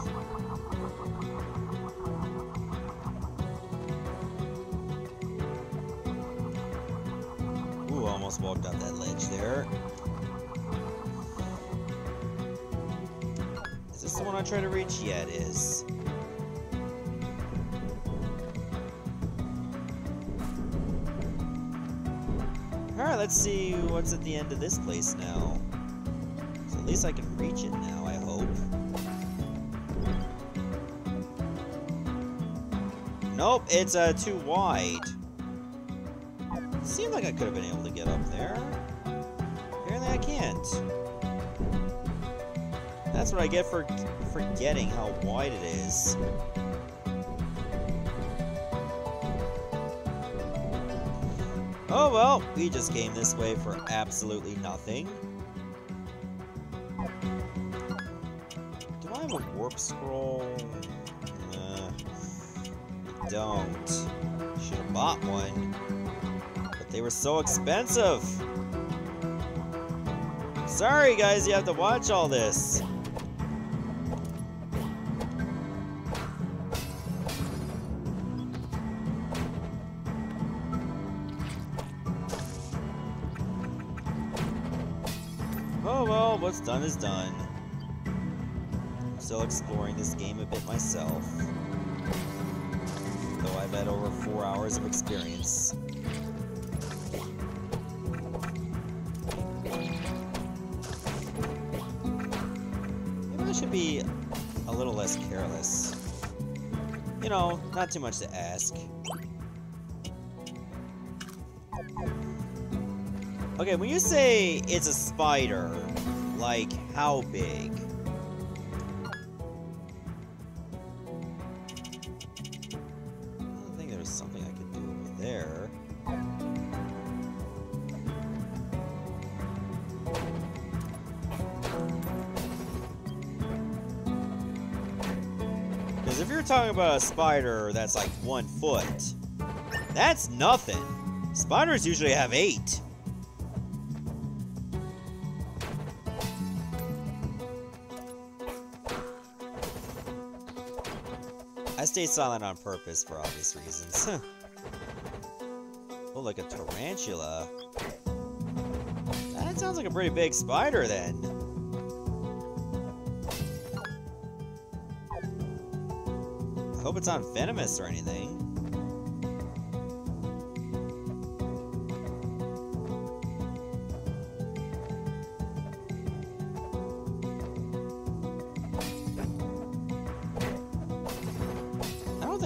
Ooh, almost walked off that ledge there. Is this the one I try to reach? Yeah, it is. Alright, let's see what's at the end of this place now. So at least I can reach it now, I hope. Nope, it's too wide. Seemed like I could have been able to get up there. Apparently I can't. That's what I get for forgetting how wide it is. Oh well, we just came this way for absolutely nothing. Do I have a warp scroll? I don't. Should have bought one. But they were so expensive. Sorry guys, you have to watch all this. Oh well, what's done is done. I'm still exploring this game a bit myself. Though I've had over 4 hours of experience. Maybe I should be a little less careless. You know, not too much to ask. Okay, when you say it's a spider, like, how big? I think there's something I could do over there. Because if you're talking about a spider that's like 1 foot, that's nothing. Spiders usually have 8. I stayed silent on purpose for obvious reasons. Oh, like a tarantula. That sounds like a pretty big spider then. I hope it's not venomous or anything.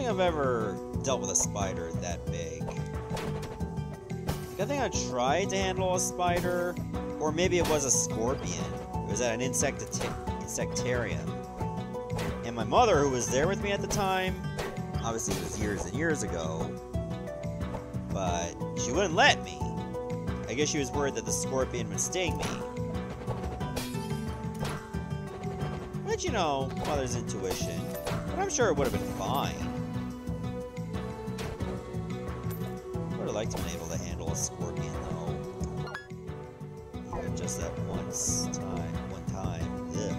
I've ever dealt with a spider that big. I think I tried to handle a spider, or maybe it was a scorpion. It was at an insectarium. And my mother, who was there with me at the time, obviously it was years and years ago, but she wouldn't let me. I guess she was worried that the scorpion would sting me. But you know, mother's intuition. But I'm sure it would have been fine. Like to be able to handle a scorpion though. Even just that one time. Ugh.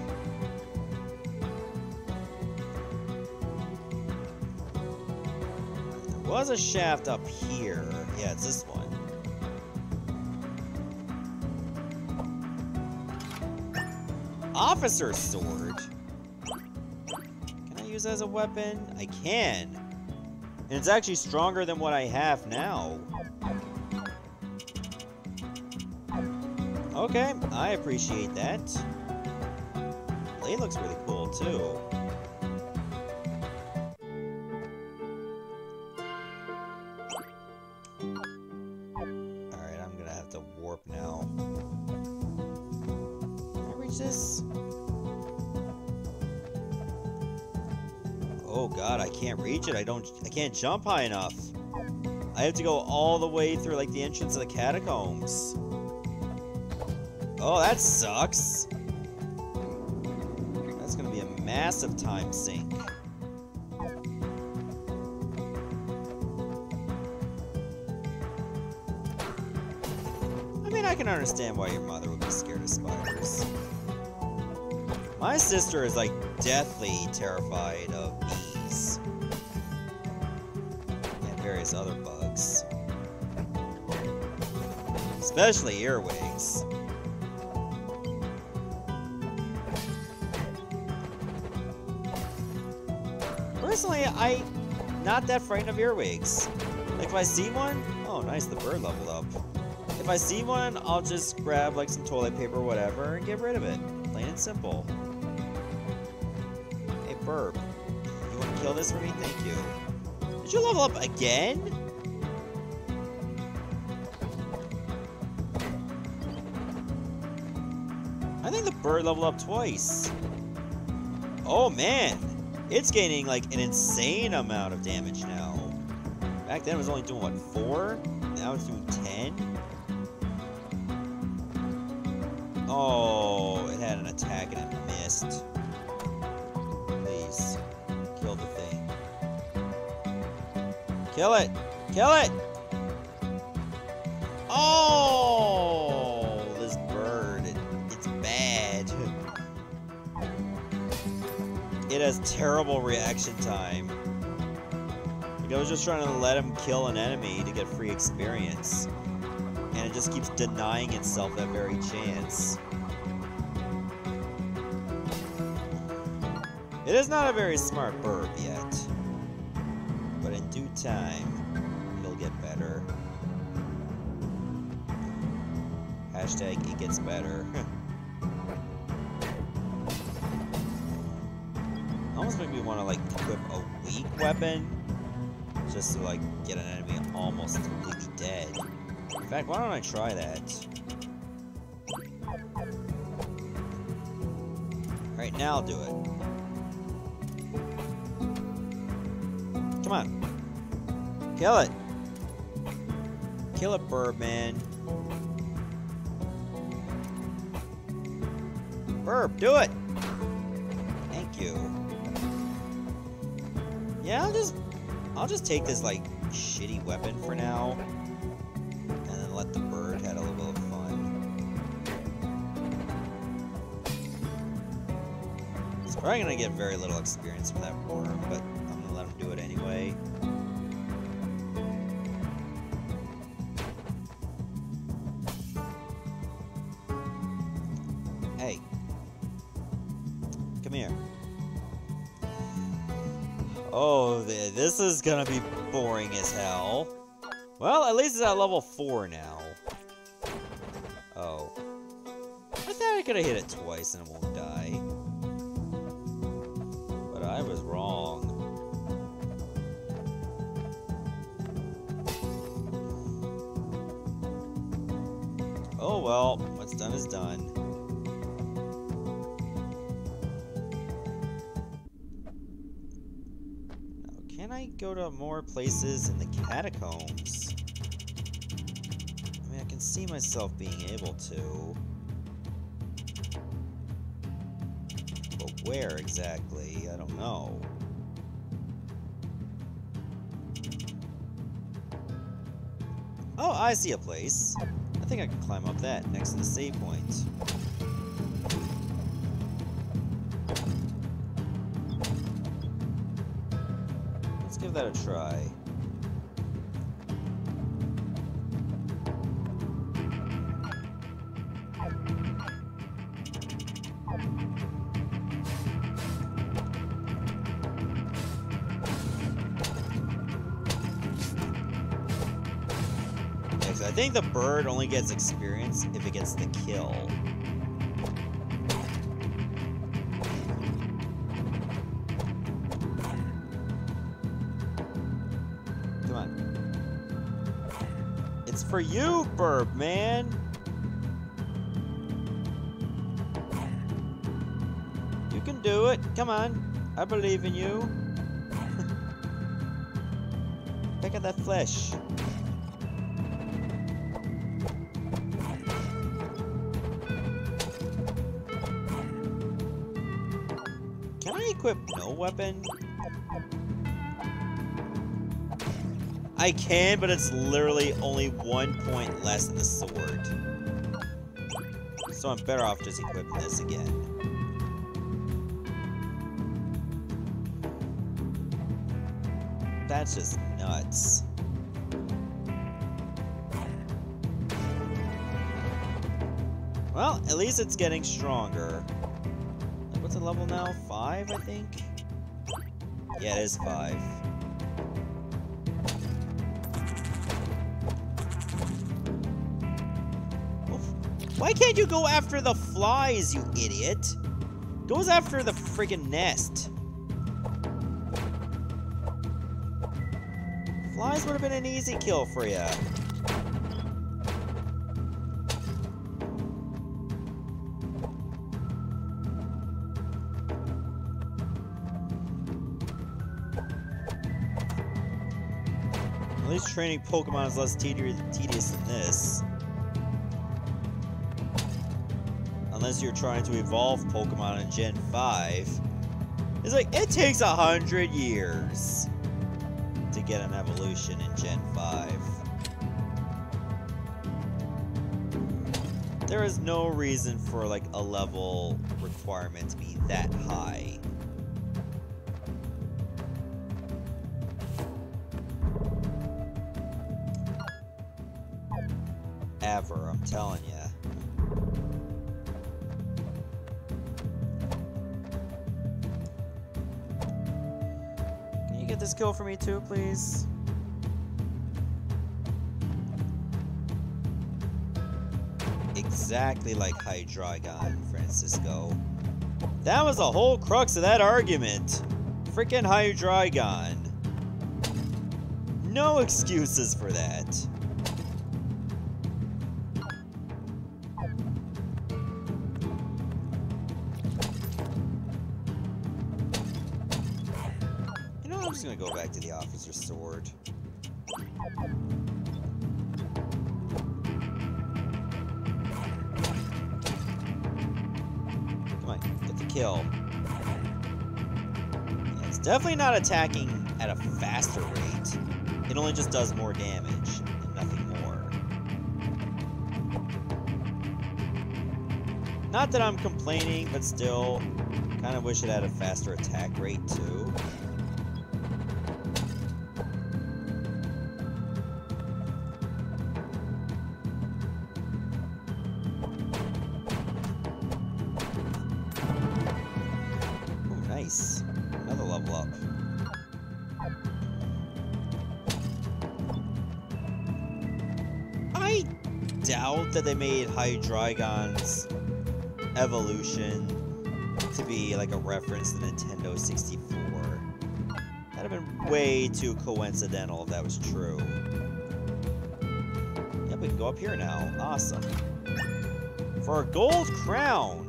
There was a shaft up here. Yeah, it's this one. Officer's sword. Can I use that as a weapon? I can. And it's actually stronger than what I have now. Okay, I appreciate that. Blade looks really cool, too. Alright, I'm gonna have to warp now. Can I reach this? Oh god, I can't reach it. I can't jump high enough. I have to go all the way through like the entrance of the catacombs. Oh, that sucks. That's gonna be a massive time sink. I mean, I can understand why your mother would be scared of spiders. My sister is like deathly terrified of bees. And various other bugs. Especially earwigs. Personally, I'm not that frightened of earwigs. Like if I see one, oh nice, the bird leveled up. If I see one, I'll just grab like some toilet paper or whatever and get rid of it. Plain and simple. Hey Burp, you want to kill this for me? Thank you. Did you level up again? I think the bird leveled up twice. Oh man, it's gaining like an insane amount of damage now. Back then it was only doing what, 4? Now it's doing 10? Oh, it had an attack and it missed. Please, kill the thing. Kill it! Kill it! Oh, this bird, it's bad. It has terrible reaction time. Like I was just trying to let him kill an enemy to get free experience. And it just keeps denying itself that very chance. It is not a very smart bird yet. But in due time, he'll get better. Hashtag it gets better. Almost make me want to like equip a weak weapon. Just to like get an enemy almost completely dead. In fact, why don't I try that? Alright, now I'll do it. Come on. Kill it. Kill it, Birdman. Burp, do it! Thank you. Yeah, I'll just take this, like, shitty weapon for now. And then let the bird have a little bit of fun. He's probably gonna get very little experience from that worm, but I'm gonna let him do it anyway. Hey. Come here. Oh, this is gonna be boring as hell. Well, at least it's at level 4 now. Oh. I thought I could have hit it twice and it won't die. But I was wrong. Oh well, what's done is done. Can I go to more places in the catacombs? I mean, I can see myself being able to. But where exactly? I don't know. Oh, I see a place. I think I can climb up that next to the save point. Give that a try. Yeah, I think the bird only gets experience if it gets the kill. For you, Burp, man. You can do it. Come on. I believe in you. Pick at that flesh. I equip no weapon? I can, but it's literally only 1 point less than the sword. So I'm better off just equipping this again. That's just nuts. Well, at least it's getting stronger. What's the level now? 5, I think? Yeah, it is 5. Why can't you go after the flies, you idiot? Goes after the friggin' nest. Flies would have been an easy kill for you. At least training Pokemon is less tedious than this. Unless you're trying to evolve Pokemon in Gen 5. It's like, it takes 100 years to get an evolution in Gen 5. There is no reason for, like, a level requirement to be that high. Ever, I'm telling ya. Get this kill for me too, please. Exactly like Hydreigon, Francisco. That was the whole crux of that argument. Freaking Hydreigon. No excuses for that. I'm just gonna go back to the officer's sword. Come on, get the kill. Yeah, it's definitely not attacking at a faster rate. It only just does more damage and nothing more. Not that I'm complaining, but still, kind of wish it had a faster attack rate too. Nice. Another level up. I doubt that they made Hydreigon's evolution to be like a reference to Nintendo 64. That'd have been way too coincidental if that was true. Yep, we can go up here now. Awesome. For a gold crown!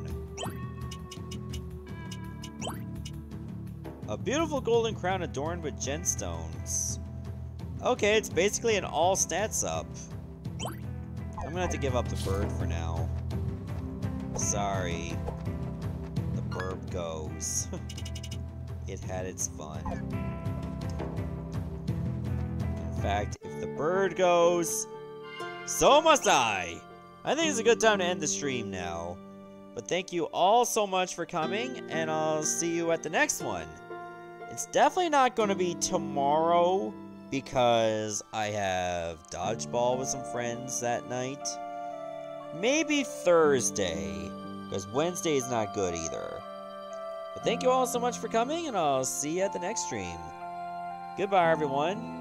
A beautiful golden crown adorned with gemstones. Okay, it's basically an all stats up. I'm gonna have to give up the bird for now. Sorry. The bird goes. It had its fun. In fact, if the bird goes, so must I! I think it's a good time to end the stream now. But thank you all so much for coming, and I'll see you at the next one. It's definitely not going to be tomorrow, because I have dodgeball with some friends that night. Maybe Thursday, because Wednesday is not good either. But thank you all so much for coming, and I'll see you at the next stream. Goodbye, everyone.